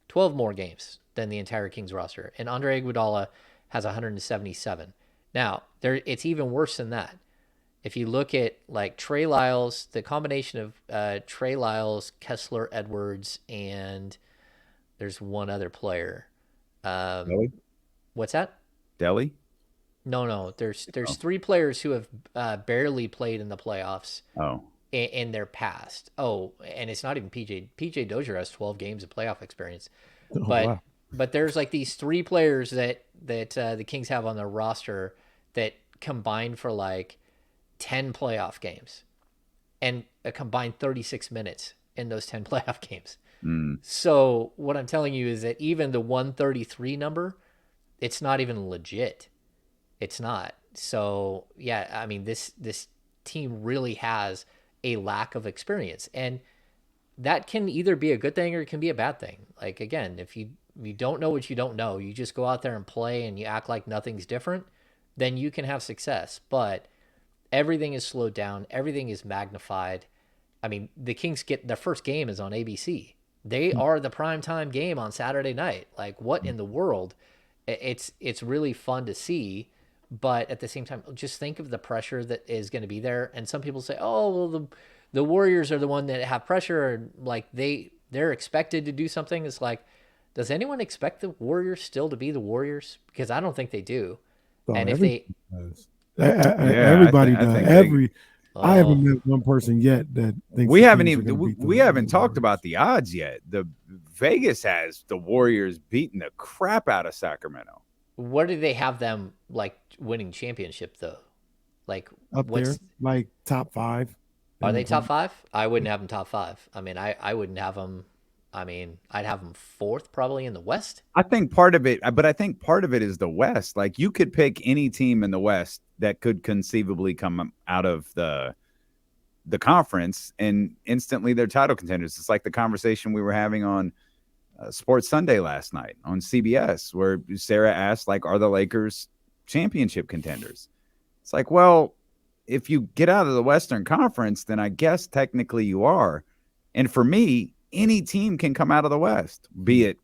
12 more games than the entire Kings roster. And Andre Iguodala has 177. Now, it's even worse than that. If you look at, like, Trey Lyles, the combination of Trey Lyles, Kessler Edwards, and there's one other player. Delly? What's that? Delly? No. There's 3 players who have barely played in the playoffs. Oh. In their past. Oh, and it's not even PJ. PJ Dozier has 12 games of playoff experience. But there's like these 3 players that the Kings have on their roster that combined for like 10 playoff games and a combined 36 minutes in those 10 playoff games. So what I'm telling you is that even the 133 number, it's not even legit. It's not. So yeah, I mean, this team really has a lack of experience, and that can either be a good thing or it can be a bad thing. Like, again, if you don't know what you don't know, you just go out there and play and you act like nothing's different, then you can have success. But everything is slowed down. Everything is magnified. I mean, the Kings get their first game is on ABC. They are the primetime game on Saturday night. Like, what in the world? It's really fun to see. But at the same time, just think of the pressure that is going to be there. And some people say, oh, well, the Warriors are the one that have pressure, and like they're expected to do something. It's like, does anyone expect the Warriors still to be the Warriors? Because I don't think they do. And if they everybody does. I haven't met one person yet that thinks we haven't talked about the odds yet. The Vegas has the Warriors beating the crap out of Sacramento. What do they have them like winning championship though? Like up there, like top 5. Are they And top from five? I wouldn't have them top five. I mean, I wouldn't have them. I mean, I'd have them fourth probably in the West. I think part of it, but I think part of it is the West. Like you could pick any team in the West that could conceivably come out of the conference and instantly they're title contenders. It's like the conversation we were having on Sports Sunday last night on CBS, where Sarah asked, like, are the Lakers championship contenders? It's like, well, if you get out of the Western Conference, then I guess technically you are. And for me, any team can come out of the West, be it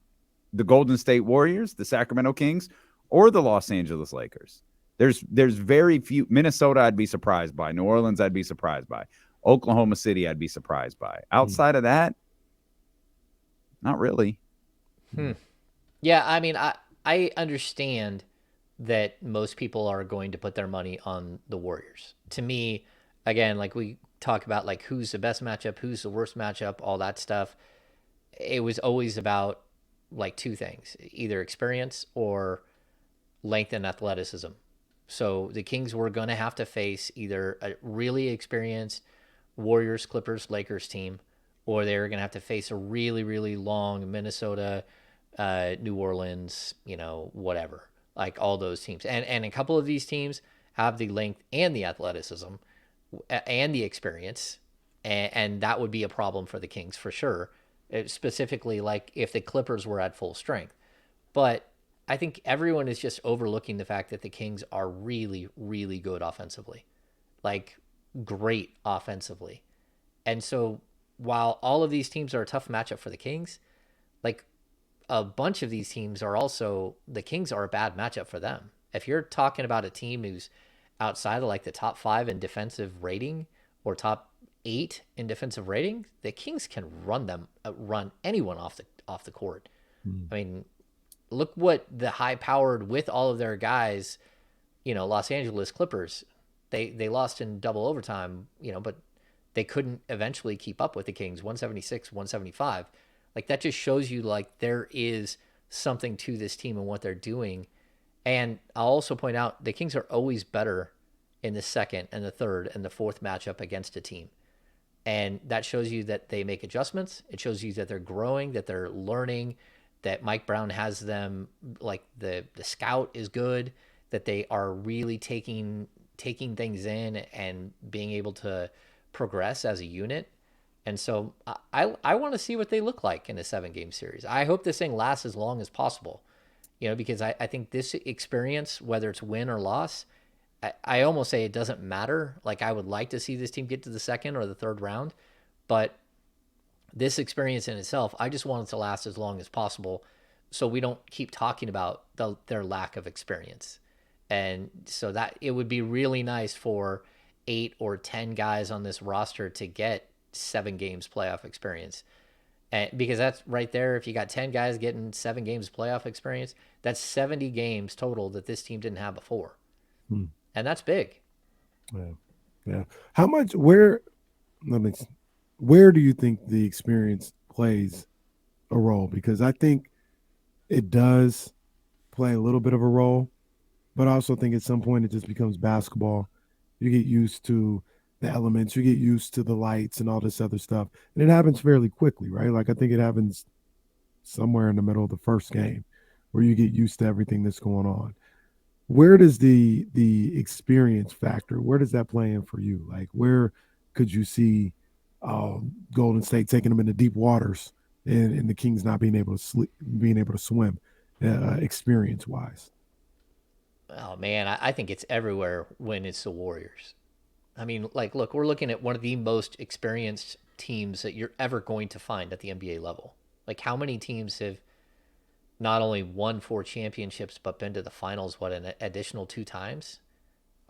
the Golden State Warriors, the Sacramento Kings, or the Los Angeles Lakers. There's very few. Minnesota, I'd be surprised by. New Orleans, I'd be surprised by. Oklahoma City, I'd be surprised by. Outside of that, not really. Yeah, I mean, I understand that most people are going to put their money on the Warriors. To me, again, like we talk about like who's the best matchup, who's the worst matchup, all that stuff. It was always about like two things, either experience or length and athleticism. So the Kings were going to have to face either a really experienced Warriors, Clippers, Lakers team, or they were going to have to face a really, really long Minnesota, New Orleans, whatever, like all those teams. And a couple of these teams have the length and the athleticism and the experience, and that would be a problem for the Kings for sure. Specifically, like if the Clippers were at full strength. But I think everyone is just overlooking the fact that the Kings are really, really good offensively, like great offensively. And so while all of these teams are a tough matchup for the Kings, like a bunch of these teams are also, the Kings are a bad matchup for them. If you're talking about a team who's outside of like the top five in defensive rating or top eight in defensive rating, the Kings can run anyone off the court. I mean, look what the high powered with all of their guys, Los Angeles Clippers, they lost in double overtime, but they couldn't eventually keep up with the Kings, 176, 175. Like that just shows you like there is something to this team and what they're doing. And I'll also point out the Kings are always better in the second and the third and the fourth matchup against a team. And that shows you that they make adjustments. It shows you that they're growing, that they're learning, that Mike Brown has them, like the scout is good, that they are really taking things in and being able to progress as a unit. And so I want to see what they look like in a 7-game series. I hope this thing lasts as long as possible, because I think this experience, whether it's win or loss, I almost say it doesn't matter. Like I would like to see this team get to the second or the third round, but this experience in itself, I just want it to last as long as possible so we don't keep talking about their lack of experience. And so that it would be really nice for 8 or 10 guys on this roster to get 7 games playoff experience. And because that's right there, if you got 10 guys getting 7 games playoff experience, that's 70 games total that this team didn't have before. And that's big. Yeah. Yeah. How much, where do you think the experience plays a role? Because I think it does play a little bit of a role, but I also think at some point it just becomes basketball. You get used to the elements, you get used to the lights and all this other stuff. And it happens fairly quickly, right? Like I think it happens somewhere in the middle of the first game where you get used to everything that's going on. Where does the experience factor, where does that play in for you? Like where could you see Golden State taking them into deep waters and the Kings not being able to swim experience wise? Oh man, I think it's everywhere when it's the Warriors. I mean, like, look, we're looking at one of the most experienced teams that you're ever going to find at the NBA level. Like, how many teams have not only won 4 championships but been to the finals an additional 2 times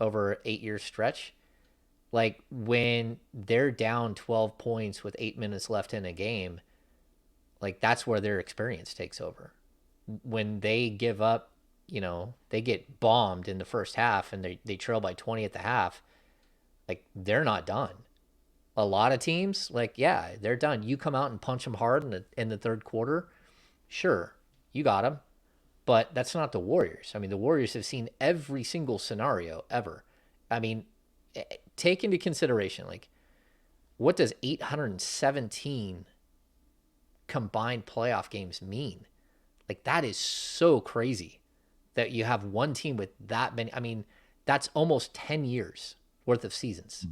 over an 8-year stretch? Like when they're down 12 points with 8 minutes left in a game, like that's where their experience takes over. When they give up, they get bombed in the first half and they trail by 20 at the half, like they're not done. A lot of teams, like, yeah, they're done. You come out and punch them hard in the third quarter, sure, you got them. But that's not the Warriors. I mean, the Warriors have seen every single scenario ever. I mean, take into consideration, like, what does 817 combined playoff games mean? Like, that is so crazy that you have one team with that many. I mean, that's almost 10 years worth of seasons.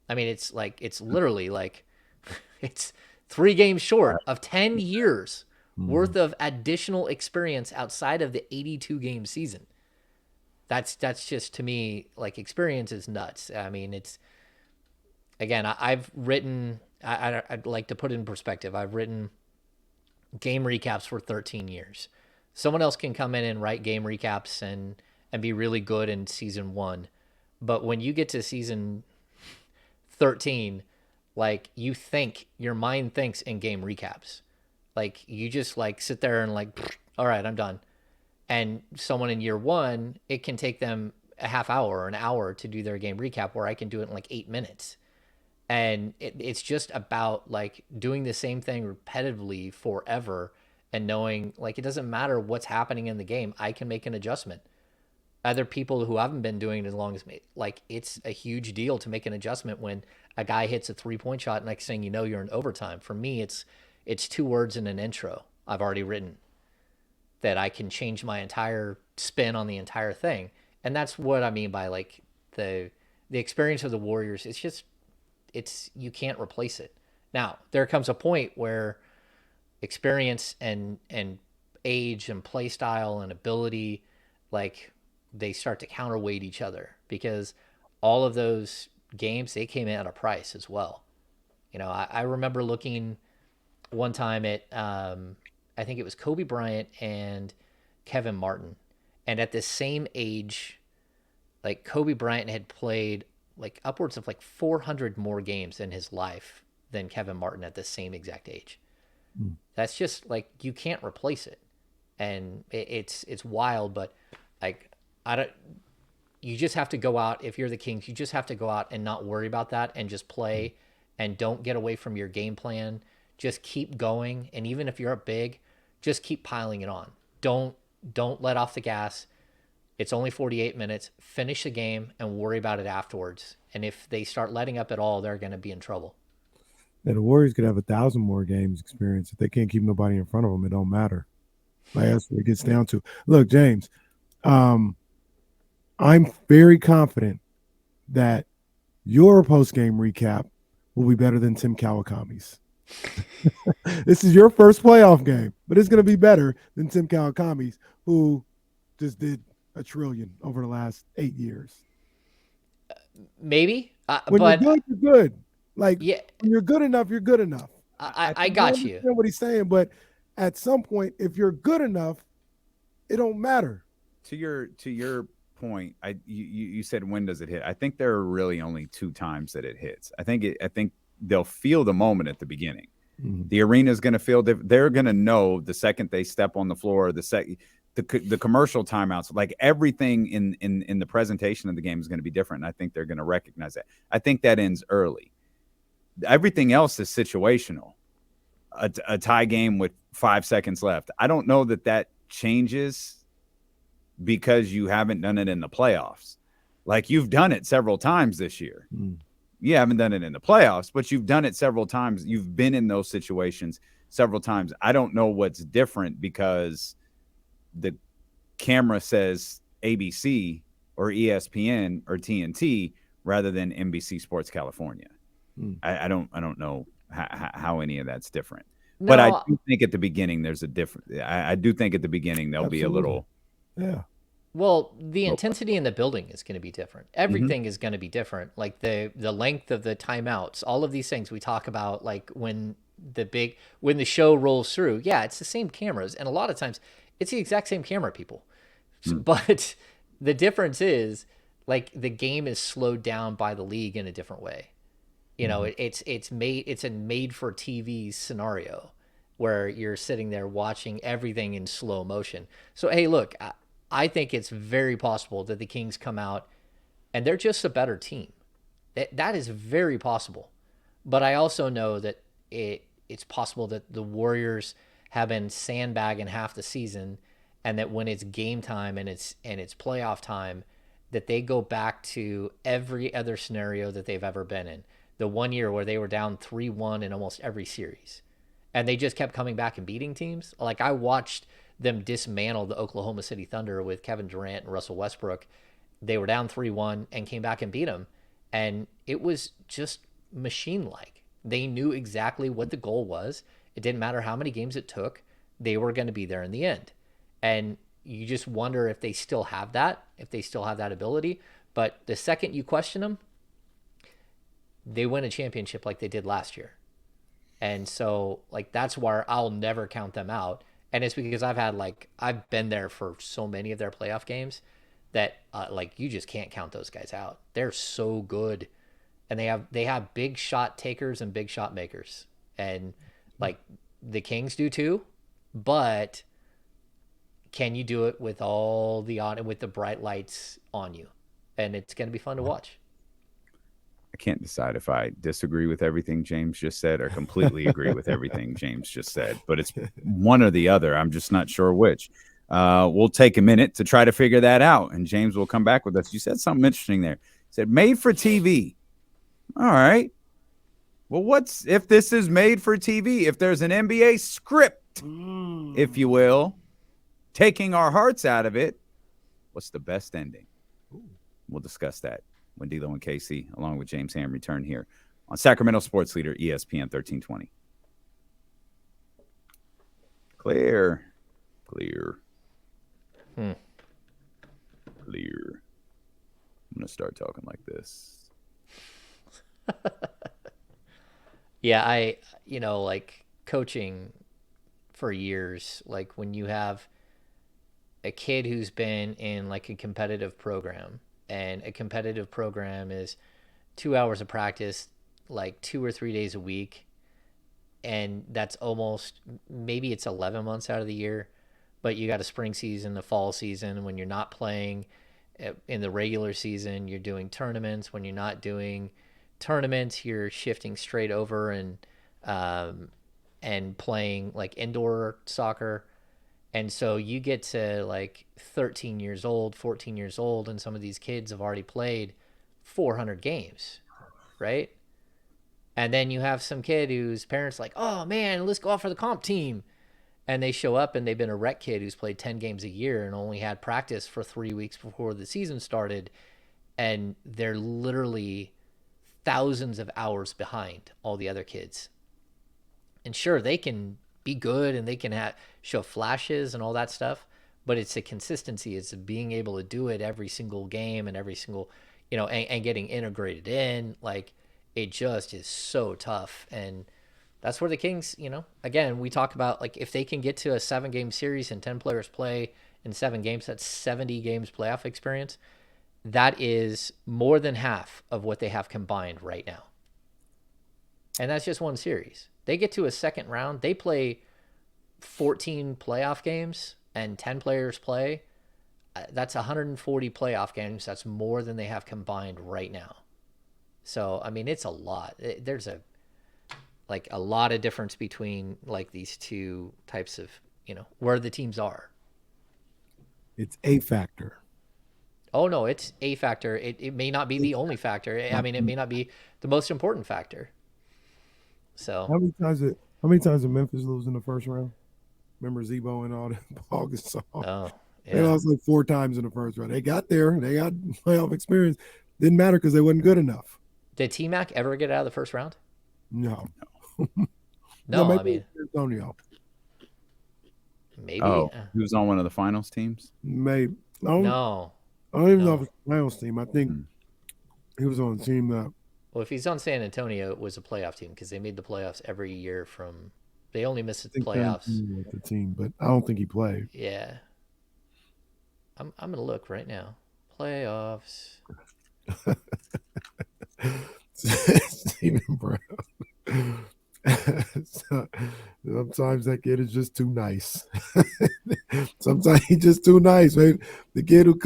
I mean, it's literally like, it's 3 games short of 10 years worth of additional experience outside of the 82 game season. That's just, to me, like, experience is nuts. I mean, it's, again, I've written, I'd like to put it in perspective. I've written game recaps for 13 years. Someone else can come in and write game recaps and be really good in season 1. But when you get to season 13, like, your mind thinks in game recaps. Like, you just, like, sit there and, like, all right, I'm done. And someone in year 1, it can take them a half hour or an hour to do their game recap, where I can do it in like 8 minutes. And it's just about, like, doing the same thing repetitively forever, and knowing, like, it doesn't matter what's happening in the game, I can make an adjustment. Other people who haven't been doing it as long as me, like, it's a huge deal to make an adjustment when a guy hits a 3-point shot, next thing you know, you're in overtime. For me, it's 2 words in an intro I've already written that I can change my entire spin on the entire thing. And that's what I mean by, like, the experience of the Warriors. It's just, you can't replace it. Now, there comes a point where experience and age and play style and ability, like, they start to counterweight each other, because all of those games, they came in at a price as well. You know, I remember looking one time at, I think it was Kobe Bryant and Kevin Martin. And at the same age, like, Kobe Bryant had played like upwards of like 400 more games in his life than Kevin Martin at the same exact age. That's just, like, you can't replace it. And it's wild, but, like, I don't, you just have to go out. If you're the Kings, you just have to go out and not worry about that, and just play, and don't get away from your game plan. Just keep going. And even if you're up big, just keep piling it on. Don't let off the gas. It's only 48 minutes. Finish the game and worry about it afterwards. And if they start letting up at all, they're going to be in trouble. And the Warriors could have 1,000 more games experience. If they can't keep nobody in front of them, it don't matter. Like, that's what it gets down to. Look, James, I'm very confident that your post-game recap will be better than Tim Kawakami's. This is your first playoff game, but it's going to be better than Tim Kawakami's, who just did $1 trillion over the last 8 years. Maybe, When but you're good, you're good. Like, yeah, when you're good enough, you're good enough. I got you. Understand what he's saying, but at some point, if you're good enough, it don't matter. To your point, you said, when does it hit? I think there are really only 2 times that it hits. I think they'll feel the moment at the beginning. Mm-hmm. The arena is going to feel different. They're going to know the second they step on the floor, the commercial timeouts, like, everything in the presentation of the game is going to be different. And I think they're going to recognize that. I think that ends early. Everything else is situational. A tie game with 5 seconds left, I don't know that changes, because you haven't done it in the playoffs. Like, you've done it several times this year. You haven't done it in the playoffs, but you've done it several times. You've been in those situations several times. I don't know what's different, because the camera says ABC or ESPN or TNT rather than NBC Sports California. I don't know how any of that's different. No, but I do think at the beginning there's a different. I do think at the beginning there'll be a little. Yeah. Well, the intensity in the building is going to be different. Everything is going to be different. Like, the length of the timeouts, all of these things we talk about, like, when the show rolls through, yeah, it's the same cameras. And a lot of times it's the exact same camera people. But the difference is, like, the game is slowed down by the league in a different way. You know, it's a made for TV scenario where you're sitting there watching everything in slow motion. So, hey, look, I think it's very possible that the Kings come out and they're just a better team. That is very possible. But I also know that it's possible that the Warriors have been sandbagging half the season, and that when it's game time and it's playoff time, that they go back to every other scenario that they've ever been in. the one year where they were down 3-1 in almost every series. And they just kept coming back and beating teams. Like, I watched them dismantle the Oklahoma City Thunder with Kevin Durant and Russell Westbrook. They were down 3-1 and came back and beat them. And it was just machine-like. They knew exactly what the goal was. It didn't matter how many games it took. They were going to be there in the end. And you just wonder if they still have that, if they still have that ability. But the second you question them, they win a championship like they did last year. And so, like, that's where I'll never count them out. And it's because I've been there for so many of their playoff games that like, you just can't count those guys out. They're so good, and they have big shot takers and big shot makers, and like the Kings do too. But can you do it with all the on and with the bright lights on you? And it's going to be fun to watch. I can't decide if I disagree with everything James just said or completely agree with everything James just said, but it's one or the other. I'm just not sure which. We'll take a minute to try to figure that out, and James will come back with us. You said something interesting there. You said made for TV. All right. Well, what's if this is made for TV? If there's an NBA script, if you will, taking our hearts out of it, what's the best ending? We'll discuss that when D'Lo and KC, along with James Ham, return here on Sacramento Sports Leader, ESPN 1320. Clear. I'm going to start talking like this. Yeah, like coaching for years, like when you have a kid who's been in like a competitive program, and a competitive program is 2 hours of practice, like 2 or 3 days a week. And that's almost, maybe it's 11 months out of the year, but you got a spring season, a fall season. When you're not playing in the regular season, you're doing tournaments. When you're not doing tournaments, you're shifting straight over and playing like indoor soccer. And so you get to like 13 years old, 14 years old, and some of these kids have already played 400 games, right? And then you have some kid whose parents like, oh man, let's go out for the comp team. And they show up and they've been a rec kid who's played 10 games a year and only had practice for 3 weeks before the season started. And they're literally thousands of hours behind all the other kids. And sure, they can be good and they can show flashes and all that stuff, but it's a consistency. It's being able to do it every single game and every single, and getting integrated in. Like, it just is so tough. And that's where the Kings, again, we talk about, like, if they can get to a 7-game series and 10 players play in 7 games, that's 70 games playoff experience. That is more than half of what they have combined right now. And that's just one series. They get to a second round, they play 14 playoff games and 10 players play. That's 140 playoff games. That's more than they have combined right now. So, I mean, it's a lot. There's a lot of difference between like these two types of, where the teams are. It's a factor. Oh no, it's a factor. It may not be the only factor. I mean, it may not be the most important factor. So how many times did Memphis lose in the first round? Remember Zebo and all that Paul Gasol? Oh, yeah. They lost like 4 times in the first round. They got there. They got playoff experience. Didn't matter because they wasn't good enough. Did T-Mac ever get out of the first round? No. No, I mean Antonio. Maybe. Oh, he was on one of the finals teams? Maybe. No. I don't even know if it's the finals team. I think he was on a team that. Well, if he's on San Antonio, it was a playoff team because they made the playoffs every year from. They only missed the playoffs. With the team, but I don't think he played. Yeah. I'm gonna look right now. Playoffs. Steven Brown. Sometimes that kid is just too nice. Sometimes he's just too nice, man. The kid who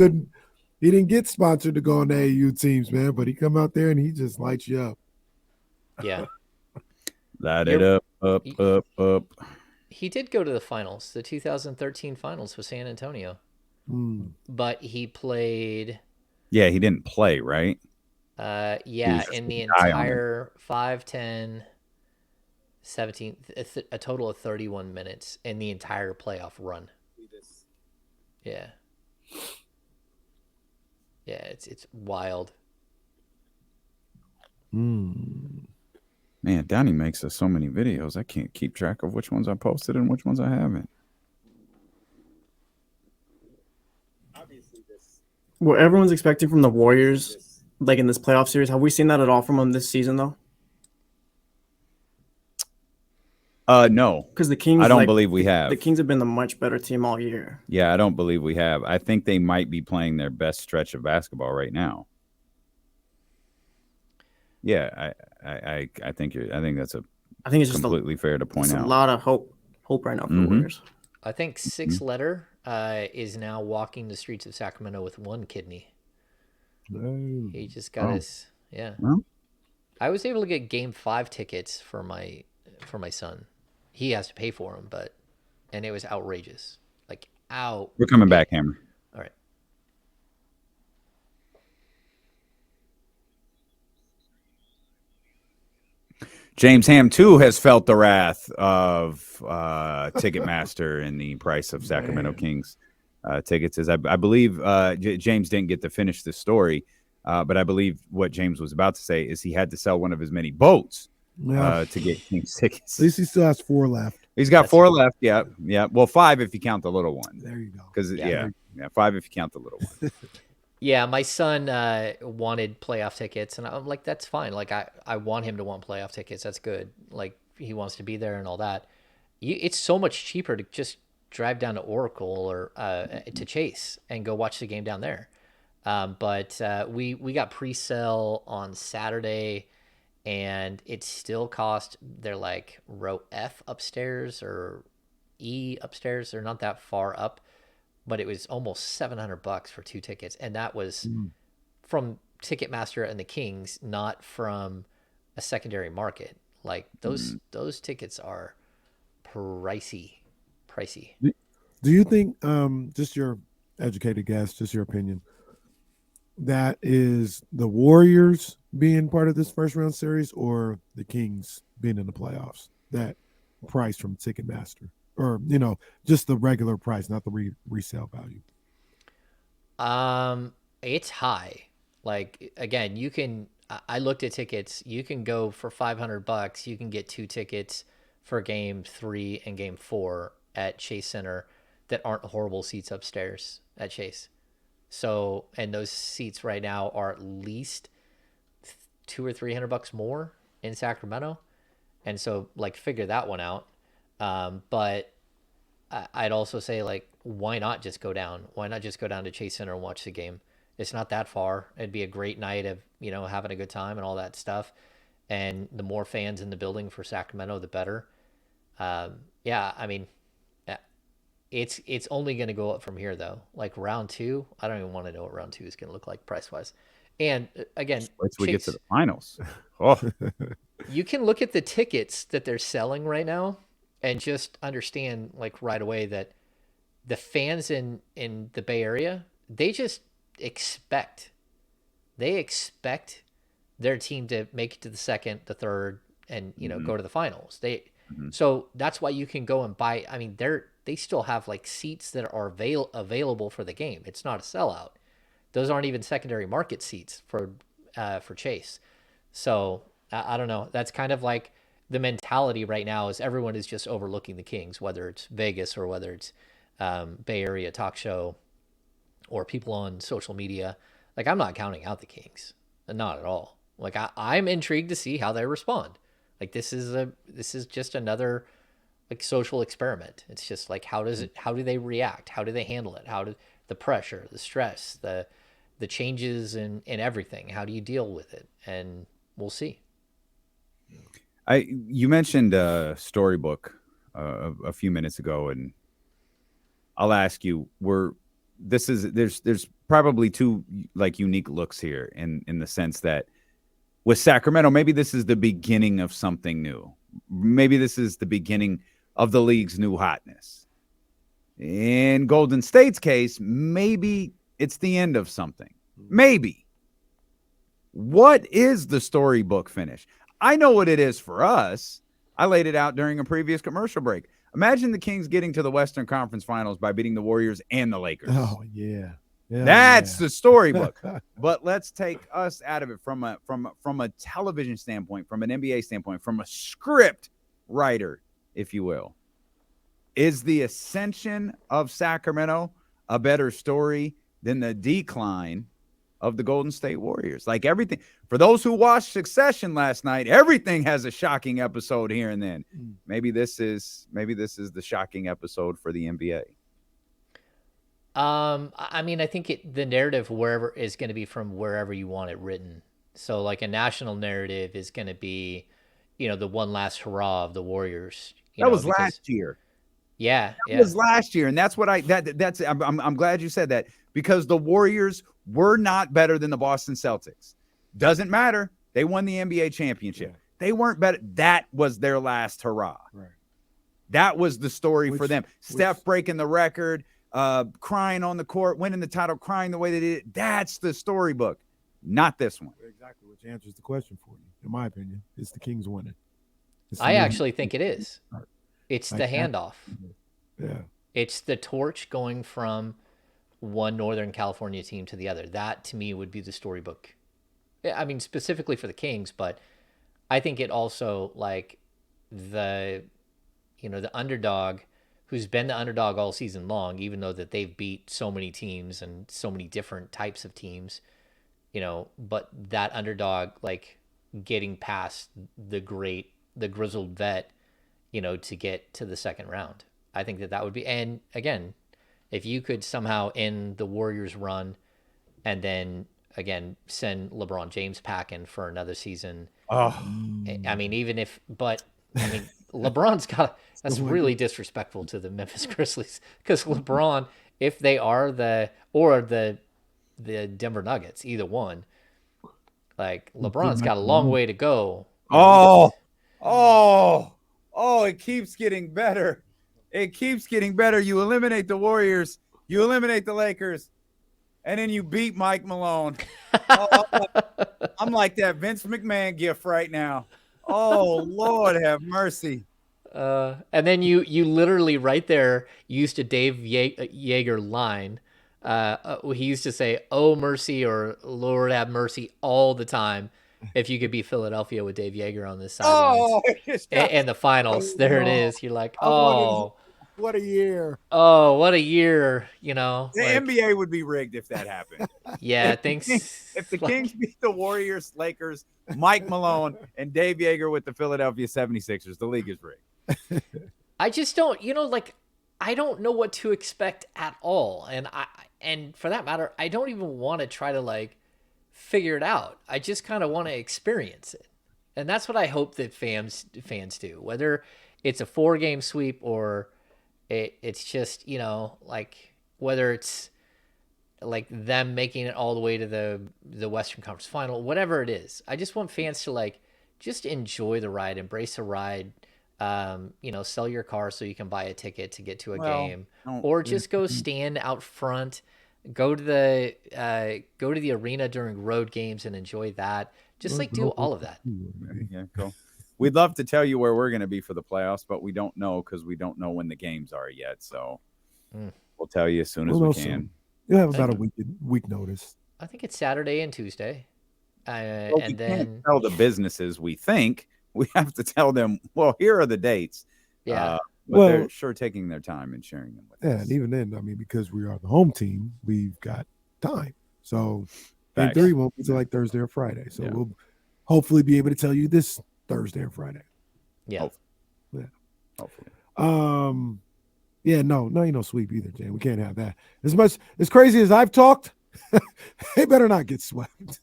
he didn't get sponsored to go on the AU teams, man, but he come out there and he just lights you up. Yeah. Light it up. He did go to the finals, the 2013 finals with San Antonio. But he played. Yeah, he didn't play, right? Yeah, in the die on it. entire 5, 10, 17, a total of 31 minutes in the entire playoff run. Yeah. Yeah, it's wild. Mm. Man, Donnie makes us so many videos. I can't keep track of which ones I posted and which ones I haven't. What everyone's expecting from the Warriors, like in this playoff series, have we seen that at all from them this season though? No, Because the Kings, I don't believe we have. The Kings have been the much better team all year. Yeah, I don't believe we have. I think they might be playing their best stretch of basketball right now. Yeah, I think that's I think it's just completely fair to point out. A lot of hope right now for the Warriors. I think Six Letter is now walking the streets of Sacramento with one kidney. He just got his Well, I was able to get Game 5 tickets for my son. He has to pay for them, and it was outrageous. Like we're coming back, Hammer. All right. James Ham too has felt the wrath of Ticketmaster in the price of Sacramento Kings tickets. As I believe James didn't get to finish the story, but I believe what James was about to say is he had to sell one of his many boats to get Kings tickets. At least he still has 4 left. He's got 4 left. Yeah. Well, 5 if you count the little one. There you go. Because 5 if you count the little one. Yeah, my son wanted playoff tickets, and I'm like, that's fine. Like, I want him to want playoff tickets. That's good. Like, he wants to be there and all that. It's so much cheaper to just drive down to Oracle or to Chase and go watch the game down there. But we got pre-sale on Saturday, and it still cost. They're like row F upstairs or E upstairs. They're not that far up, but it was almost $700 for 2 tickets, and that was from Ticketmaster and the Kings, not from a secondary market. Like those tickets are pricey. Do you think, just your educated guess, just your opinion, that is the Warriors being part of this first round series or the Kings being in the playoffs? That price from Ticketmaster, or just the regular price, not the resale value. It's high. Like again, you can. I looked at tickets. You can go for $500. You can get 2 tickets for Game 3 and Game 4 at Chase Center that aren't horrible seats upstairs at Chase. So, and those seats right now are at least $200 or $300 more in Sacramento, and so like figure that one out. But I'd also say, like, why not just go down? Why not just go down to Chase Center and watch the game? It's not that far. It'd be a great night of having a good time and all that stuff. And the more fans in the building for Sacramento, the better. Yeah, I mean, it's only going to go up from here, though. Like round 2, I don't even want to know what round 2 is going to look like price-wise. And again, once we get to the finals, oh, you can look at the tickets that they're selling right now and just understand, like, right away that the fans in the Bay Area, they just expect their team to make it to the second, the third, and go to the finals. So that's why you can go and buy. I mean, they still have like seats that are available for the game. It's not a sellout. Those aren't even secondary market seats for Chase. So I don't know. That's kind of like the mentality right now is everyone is just overlooking the Kings, whether it's Vegas or whether it's Bay Area talk show or people on social media. Like, I'm not counting out the Kings, not at all. Like, I'm intrigued to see how they respond. Like, this is just another like social experiment. It's just like, how do they react? How do they handle it? How do the pressure, the stress, the changes in everything? How do you deal with it? And we'll see. You mentioned Storybook a few minutes ago, and I'll ask you, there's probably 2 like unique looks here in the sense that with Sacramento, maybe this is the beginning of something new. Maybe this is the beginning of the league's new hotness. In Golden State's case, maybe it's the end of something. Maybe. What is the storybook finish? I know what it is for us. I laid it out during a previous commercial break. Imagine the Kings getting to the Western Conference Finals by beating the Warriors and the Lakers. Oh yeah. That's the storybook. But let's take us out of it from a television standpoint, from an NBA standpoint, from a script writer, if you will. Is the ascension of Sacramento a better story than the decline of the Golden State Warriors? Like everything, for those who watched Succession last night, everything has a shocking episode here and then. Maybe this is the shocking episode for the NBA. I mean, I think the narrative wherever is going to be from wherever you want it written. So like a national narrative is going to be, the one last hurrah of the Warriors. That was last year. Yeah, that was last year, and that's what I'm glad you said that, because the Warriors were not better than the Boston Celtics. Doesn't matter. They won the NBA championship. Yeah. They weren't better. That was their last hurrah. Right. That was the story for them. Steph breaking the record, crying on the court, winning the title, crying the way they did. That's the storybook, not this one. Exactly, which answers the question for you. In my opinion, it's the Kings winning. I actually think it is. It's the handoff. Yeah. It's the torch going from one Northern California team to the other. That to me would be the storybook. I mean, specifically for the Kings, but I think it also like the underdog who's been the underdog all season long, even though that they've beat so many teams and so many different types of teams, but that underdog, like getting past the grizzled vet, to get to the second round. I think that would be, and again, if you could somehow end the Warriors run and then again send LeBron James packing for another season. I mean, LeBron's that's really disrespectful to the Memphis Grizzlies, because LeBron, if they are the Denver Nuggets, either one, like LeBron's got a long way to go. It keeps getting better. It keeps getting better. You eliminate the Warriors, you eliminate the Lakers, and then you beat Mike Malone. I'm like that Vince McMahon gif right now. Oh, Lord have mercy. And then you literally right there used a Dave Yeager line. He used to say, "Oh, mercy," or "Lord have mercy" all the time. If you could beat Philadelphia with Dave Yeager on this sidelines and the finals, there it is. You're like, what a year! Oh, what a year! The NBA would be rigged if that happened. Yeah, thanks. If the Kings beat the Warriors, Lakers, Mike Malone, and Dave Yeager with the Philadelphia 76ers, the league is rigged. I just don't, I don't know what to expect at all, and for that matter, I don't even want to try to figure it out. I just kind of want to experience it, and that's what I hope that fans do. Whether it's a 4-game sweep or it's just whether it's like them making it all the way to the Western Conference Final, whatever it is. I just want fans to just enjoy the ride, embrace the ride. Sell your car so you can buy a ticket to get to a game, or just go stand out front, go to the arena during road games and enjoy that. Just do all of that. Yeah, cool. We'd love to tell you where we're going to be for the playoffs, but we don't know because we don't know when the games are yet. So we'll tell you as soon as we can. You'll have about a week notice. I think it's Saturday and Tuesday. And then can't tell the businesses we think. We have to tell them, well, here are the dates. Yeah. But they're sure taking their time and sharing them with us. And even then, I mean, because we are the home team, we've got time. So Game 3 won't be until Thursday or Friday. So we'll hopefully be able to tell you this Thursday or Friday. Yeah. Hopefully. No, ain't no sweep either, Jay. We can't have that. As crazy as I've talked, they better not get swept.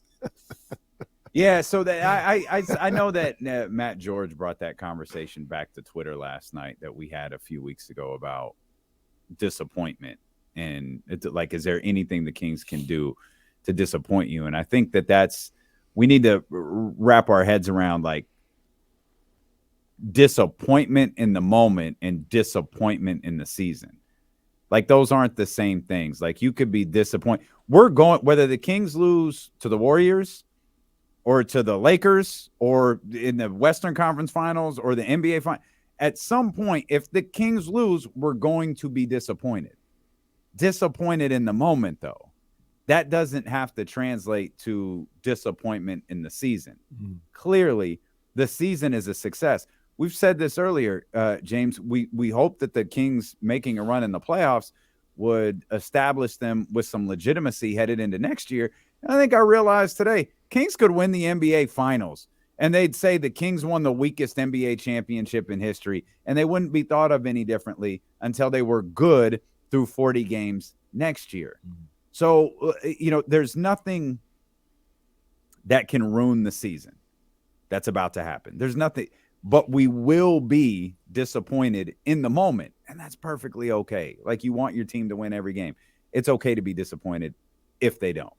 Yeah, so that I know that Matt George brought that conversation back to Twitter last night that we had a few weeks ago about disappointment, and it's is there anything the Kings can do to disappoint you? And I think we need to wrap our heads around disappointment in the moment and disappointment in the season. Those aren't the same things. You could be disappointed. Whether the Kings lose to the Warriors or to the Lakers or in the Western Conference Finals or the NBA Finals. At some point, if the Kings lose, we're going to be disappointed. Disappointed in the moment, though. That doesn't have to translate to disappointment in the season. Clearly, the season is a success. We've said this earlier, James. We hope that the Kings making a run in the playoffs would establish them with some legitimacy headed into next year. And I think I realized today, Kings could win the NBA Finals, and they'd say the Kings won the weakest NBA championship in history, and they wouldn't be thought of any differently until they were good through 40 games next year. So, there's nothing that can ruin the season that's about to happen. There's nothing, but we will be disappointed in the moment, and that's perfectly okay. Like, you want your team to win every game. It's okay to be disappointed if they don't.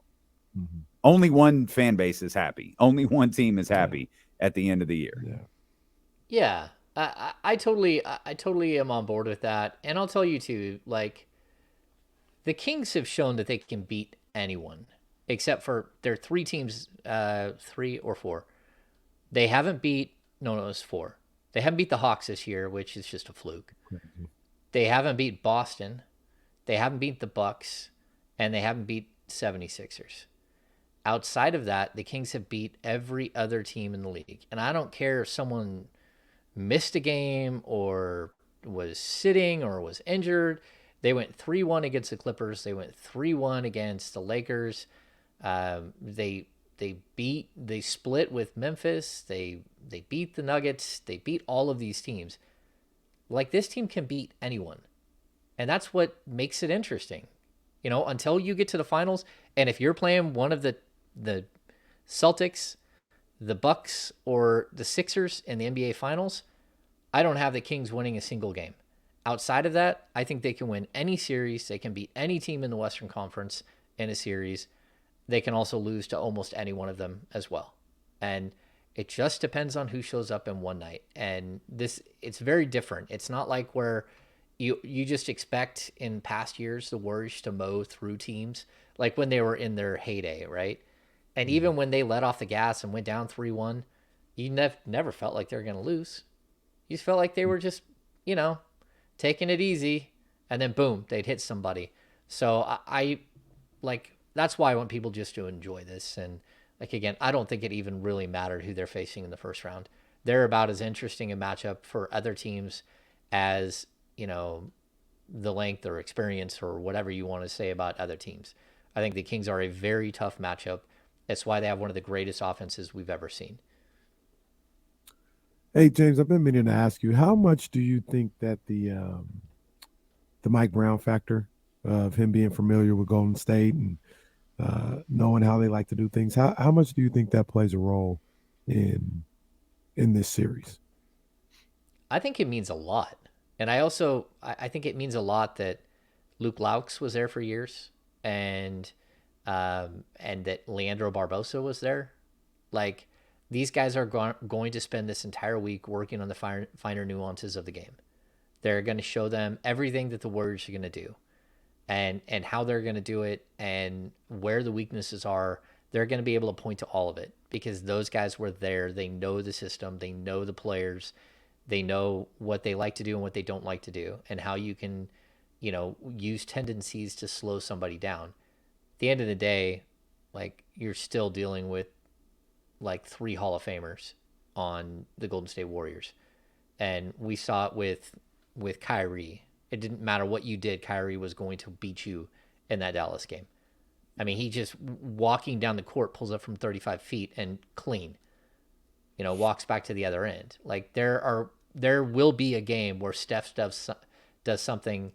Only one fan base is happy. Only one team is happy at the end of the year. Yeah. I totally am on board with that. And I'll tell you too, like, the Kings have shown that they can beat anyone except for their 3 teams, 3 or 4. They haven't beat, no, it was 4. They haven't beat the Hawks this year, which is just a fluke. They haven't beat Boston. They haven't beat the Bucks, and they haven't beat 76ers. Outside of that, the Kings have beat every other team in the league. And I don't care if someone missed a game or was sitting or was injured. They went 3-1 against the Clippers. They went 3-1 against the Lakers. They split with Memphis. They beat the Nuggets. They beat all of these teams. Like, this team can beat anyone. And that's what makes it interesting. Until you get to the finals, and if you're playing one of the Celtics, the Bucks, or the Sixers in the NBA Finals, I don't have the Kings winning a single game. Outside of that, I think they can win any series. They can beat any team in the Western Conference in a series. They can also lose to almost any one of them as well. And it just depends on who shows up in one night. And it's very different. It's not like where you just expect in past years the Warriors to mow through teams, like when they were in their heyday, right? And even when they let off the gas and went down 3-1, you never felt like they were going to lose. You just felt like they were just, taking it easy, and then boom, they'd hit somebody. So I like, that's why I want people just to enjoy this. And like, again, I don't think it even really mattered who they're facing in the first round. They're about as interesting a matchup for other teams as, the length or experience or whatever you want to say about other teams. I think the Kings are a very tough matchup. That's why they have one of the greatest offenses we've ever seen. Hey, James, I've been meaning to ask you, how much do you think that the Mike Brown factor of him being familiar with Golden State and knowing how they like to do things, how much do you think that plays a role in this series? I think it means a lot. And I think it means a lot that Luke Laux was there for years, and that Leandro Barbosa was there. Like, these guys are going to spend this entire week working on the finer nuances of the game. They're going to show them everything that the Warriors are going to do, and how they're going to do it, and where the weaknesses are. They're going to be able to point to all of it because those guys were there. They know the system. They know the players. They know what they like to do and what they don't like to do, and how you can, use tendencies to slow somebody down. At the end of the day, like, you're still dealing with like 3 Hall of Famers on the Golden State Warriors. And we saw it with Kyrie. It didn't matter what you did, Kyrie was going to beat you in that Dallas game. I mean, he just walking down the court, pulls up from 35 feet and clean, walks back to the other end. Like, there will be a game where Steph does something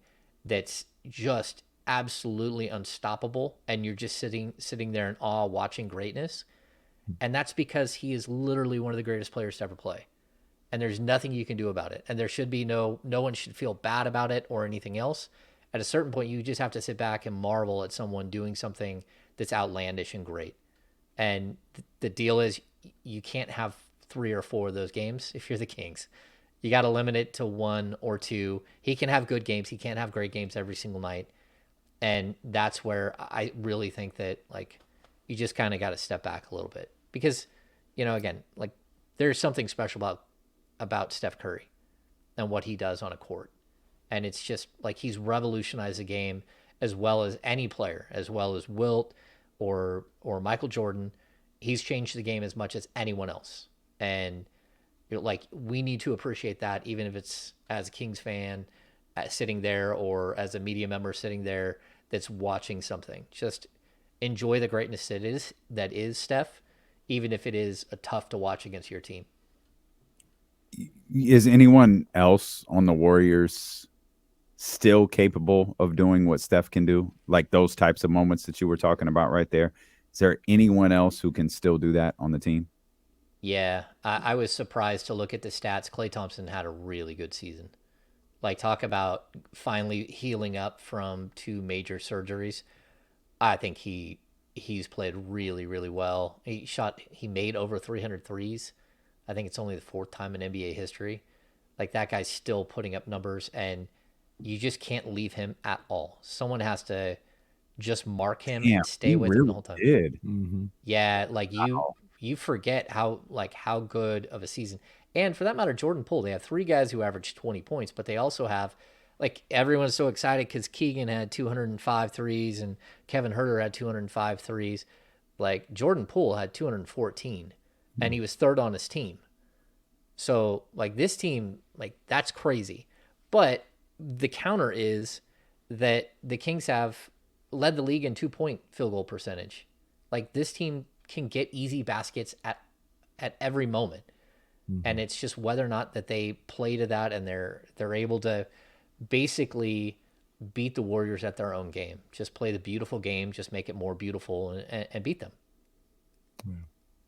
that's just absolutely unstoppable, and you're just sitting there in awe watching greatness. And that's because he is literally one of the greatest players to ever play. And there's nothing you can do about it. And there should be no one should feel bad about it or anything else. At a certain point, you just have to sit back and marvel at someone doing something that's outlandish and great. And the deal is, you can't have 3 or 4 of those games if you're the Kings. You got to limit it to 1 or 2. He can have good games. He can't have great games every single night. And that's where I really think that, like, you just kind of got to step back a little bit, because again, like there's something special about Steph Curry and what he does on a court. And it's just like he's revolutionized the game as well as any player, as well as Wilt or Michael Jordan. He's changed the game as much as anyone else. And like we need to appreciate that, even if it's as a Kings fan sitting there or as a media member sitting there that's watching something. Just enjoy the greatness that is Steph, even if it is a tough to watch against your team. Is anyone else on the Warriors still capable of doing what Steph can do? Like those types of moments that you were talking about right there. Is there anyone else who can still do that on the team? Yeah, I was surprised to look at the stats. Klay Thompson had a really good season. Like, talk about finally healing up from 2 major surgeries. I think he's played really, really well. He made over 300 threes. I think it's only the 4th time in NBA history. Like, that guy's still putting up numbers, and you just can't leave him at all. Someone has to just mark him and stay with him the whole time. Did. Mm-hmm. Yeah, like you forget how good of a season. And for that matter, Jordan Poole, they have 3 guys who average 20 points, but they also have, like, everyone's so excited because Keegan had 205 threes and Kevin Huerter had 205 threes. Like, Jordan Poole had 214, and he was 3rd on his team. So, like, this team, like, that's crazy. But the counter is that the Kings have led the league in 2-point field goal percentage. Like, this team can get easy baskets at every moment. And it's just whether or not that they play to that and they're able to basically beat the Warriors at their own game. Just play the beautiful game, just make it more beautiful and beat them.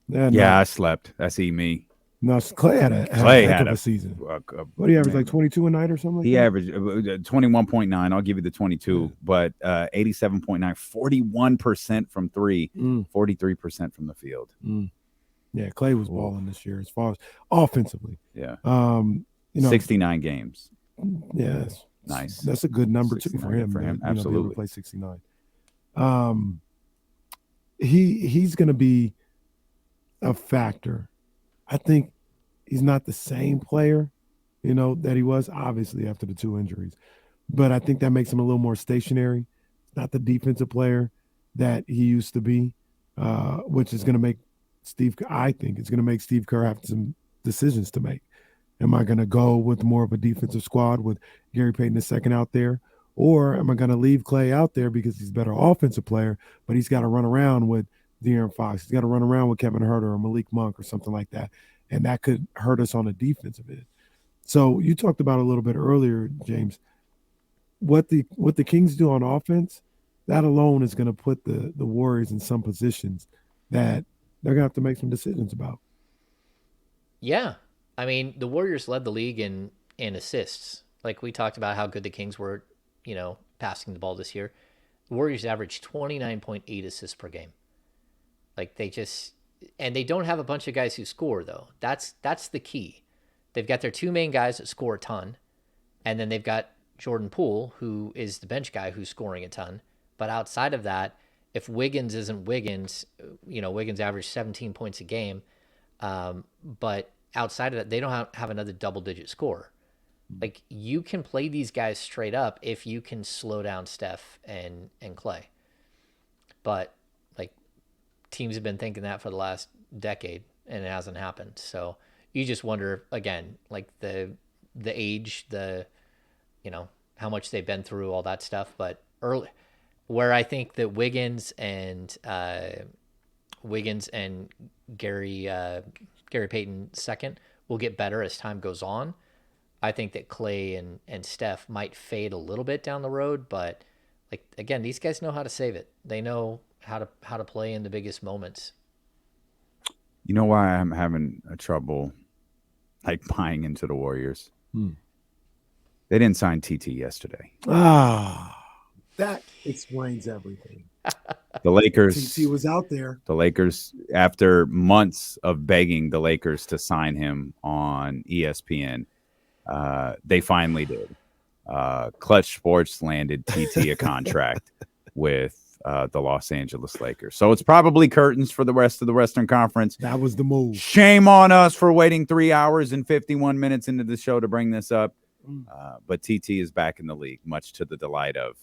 Yeah, I slept. That's me. No, Klay had a heck of a season. What do you average, like 22 a night or something like he that? Averaged 21.9. I'll give you the 22, but 87.9, 41% from 3, 43% from the field. Yeah, Klay was balling this year as far as offensively. Yeah. 69 games. Yeah, nice. That's a good number too for him. Absolutely. To play 69. He's going to be a factor. I think he's not the same player, that he was obviously after the 2 injuries, but I think that makes him a little more stationary. Not the defensive player that he used to be, which is going to make I think it's going to make Steve Kerr have some decisions to make. Am I going to go with more of a defensive squad with Gary Payton II out there? Or am I going to leave Klay out there because he's a better offensive player, but he's got to run around with De'Aaron Fox. He's got to run around with Kevin Huerter or Malik Monk or something like that. And that could hurt us on the defensive end. So you talked about a little bit earlier, James, what the Kings do on offense, that alone is going to put the Warriors in some positions that they're going to have to make some decisions about. Yeah. I mean, the Warriors led the league in assists. Like, we talked about how good the Kings were, passing the ball this year. The Warriors averaged 29.8 assists per game. Like, and they don't have a bunch of guys who score, though. That's the key. They've got their 2 main guys that score a ton, and then they've got Jordan Poole, who is the bench guy who's scoring a ton. But outside of that, if Wiggins isn't Wiggins, Wiggins averaged 17 points a game, but outside of that, they don't have another double-digit scorer. Like, you can play these guys straight up if you can slow down Steph and Klay. But, like, teams have been thinking that for the last decade, and it hasn't happened. So you just wonder, again, like the age, how much they've been through, all that stuff. But early, where I think that Wiggins and Gary Payton II will get better as time goes on. I think that Klay and Steph might fade a little bit down the road, but, like, again, these guys know how to save it. They know how to play in the biggest moments. You know why I'm having a trouble, like, buying into the Warriors? They didn't sign TT yesterday. That explains everything. The Lakers. TT was out there. The Lakers, after months of begging the Lakers to sign him on ESPN, they finally did. Clutch Sports landed TT a contract with the Los Angeles Lakers. So it's probably curtains for the rest of the Western Conference. That was the move. Shame on us for waiting 3 hours and 51 minutes into the show to bring this up. But TT is back in the league, much to the delight of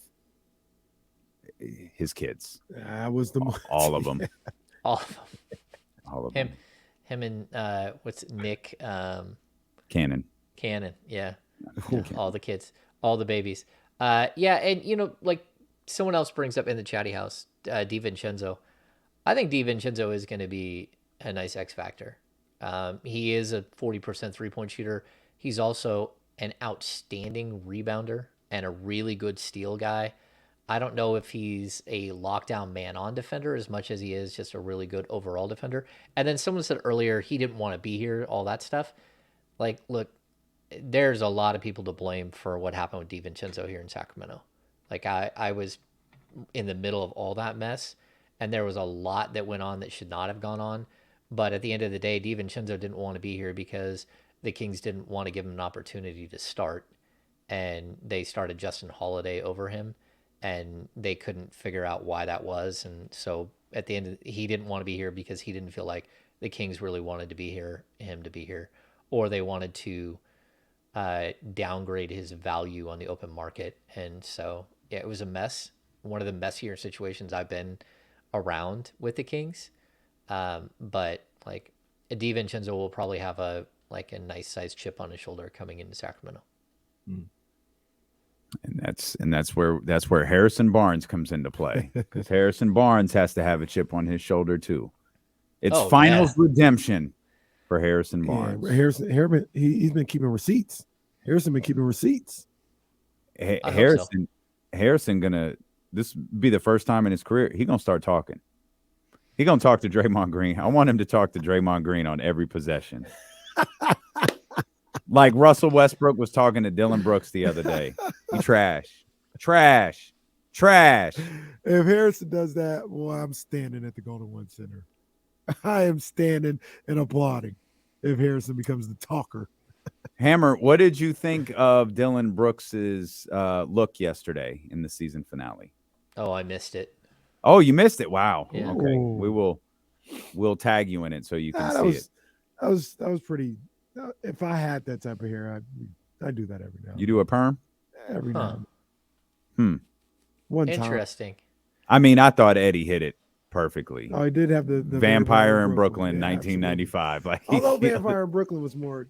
his kids. That was the move. All of them. All of them. All of them. Him and what's Nick Cannon. Yeah. All the kids, all the babies. Yeah, and like someone else brings up in the chatty house, DiVincenzo. I think DiVincenzo is going to be a nice X factor. He is a 40% 3-point shooter. He's also an outstanding rebounder and a really good steal guy. I don't know if he's a lockdown man-on defender as much as he is just a really good overall defender. And then someone said earlier he didn't want to be here, all that stuff. Like, look, there's a lot of people to blame for what happened with DiVincenzo here in Sacramento. Like, I was in the middle of all that mess, and there was a lot that went on that should not have gone on. But at the end of the day, DiVincenzo didn't want to be here because the Kings didn't want to give him an opportunity to start, and they started Justin Holiday over him. And they couldn't figure out why that was. And so at the end, he didn't want to be here because he didn't feel like the Kings really wanted to be here, him to be here, or they wanted to downgrade his value on the open market. And so, yeah, it was a mess. One of the messier situations I've been around with the Kings. But like DiVincenzo will probably have a nice sized chip on his shoulder coming into Sacramento. And that's where Harrison Barnes comes into play, because Harrison Barnes has to have a chip on his shoulder too. It's finals redemption for Harrison Barnes. Yeah, Harrison, he's been keeping receipts. Harrison been keeping receipts. Harrison gonna, this be the first time in his career he gonna start talking. He gonna talk to Draymond Green. I want him to talk to Draymond Green on every possession. Like Russell Westbrook was talking to Dylan Brooks the other day. He trash. If Harrison does that, well, I'm standing at the Golden One Center. I am standing and applauding if Harrison becomes the talker. Hammer, what did you think of Dylan Brooks's look yesterday in the season finale? Oh, I missed it. Oh, you missed it. Wow. Yeah. Okay. Ooh. We'll tag you in it so you can see it. That was pretty. If I had that type of hair, I'd do that every now. You do a perm? Every now. One time. Interesting. I mean, I thought Eddie hit it perfectly. Oh, he did have the Vampire in Brooklyn, 1995. Like, although Vampire in Brooklyn was more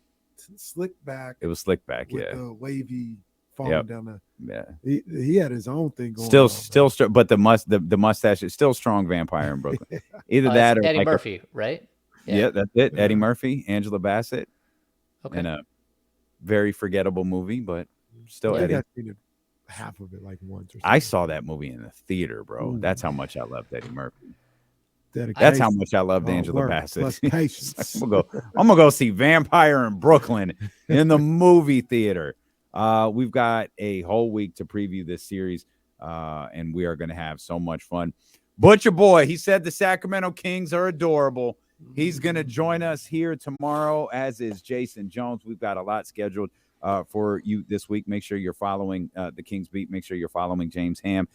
slick back. It was slick back, with yeah. The wavy falling down the. Yeah. He had his own thing going. Still, but the mustache is still strong. Vampire in Brooklyn. Either that or Eddie Murphy, right? Yeah, that's it. Yeah. Eddie Murphy, Angela Bassett. Okay. In a very forgettable movie, but still Eddie. I've seen half of it like once or something. I saw that movie in the theater, bro. Ooh. That's how much I loved Eddie Murphy. Dedication. That's how much I loved Angela Bassett. Patience. I'm gonna go see Vampire in Brooklyn in the movie theater. We've got a whole week to preview this series, and we are gonna have so much fun. Butcher Boy, he said the Sacramento Kings are adorable. He's going to join us here tomorrow, as is Jason Jones. We've got a lot scheduled for you this week. Make sure you're following the Kings Beat. Make sure you're following James Ham.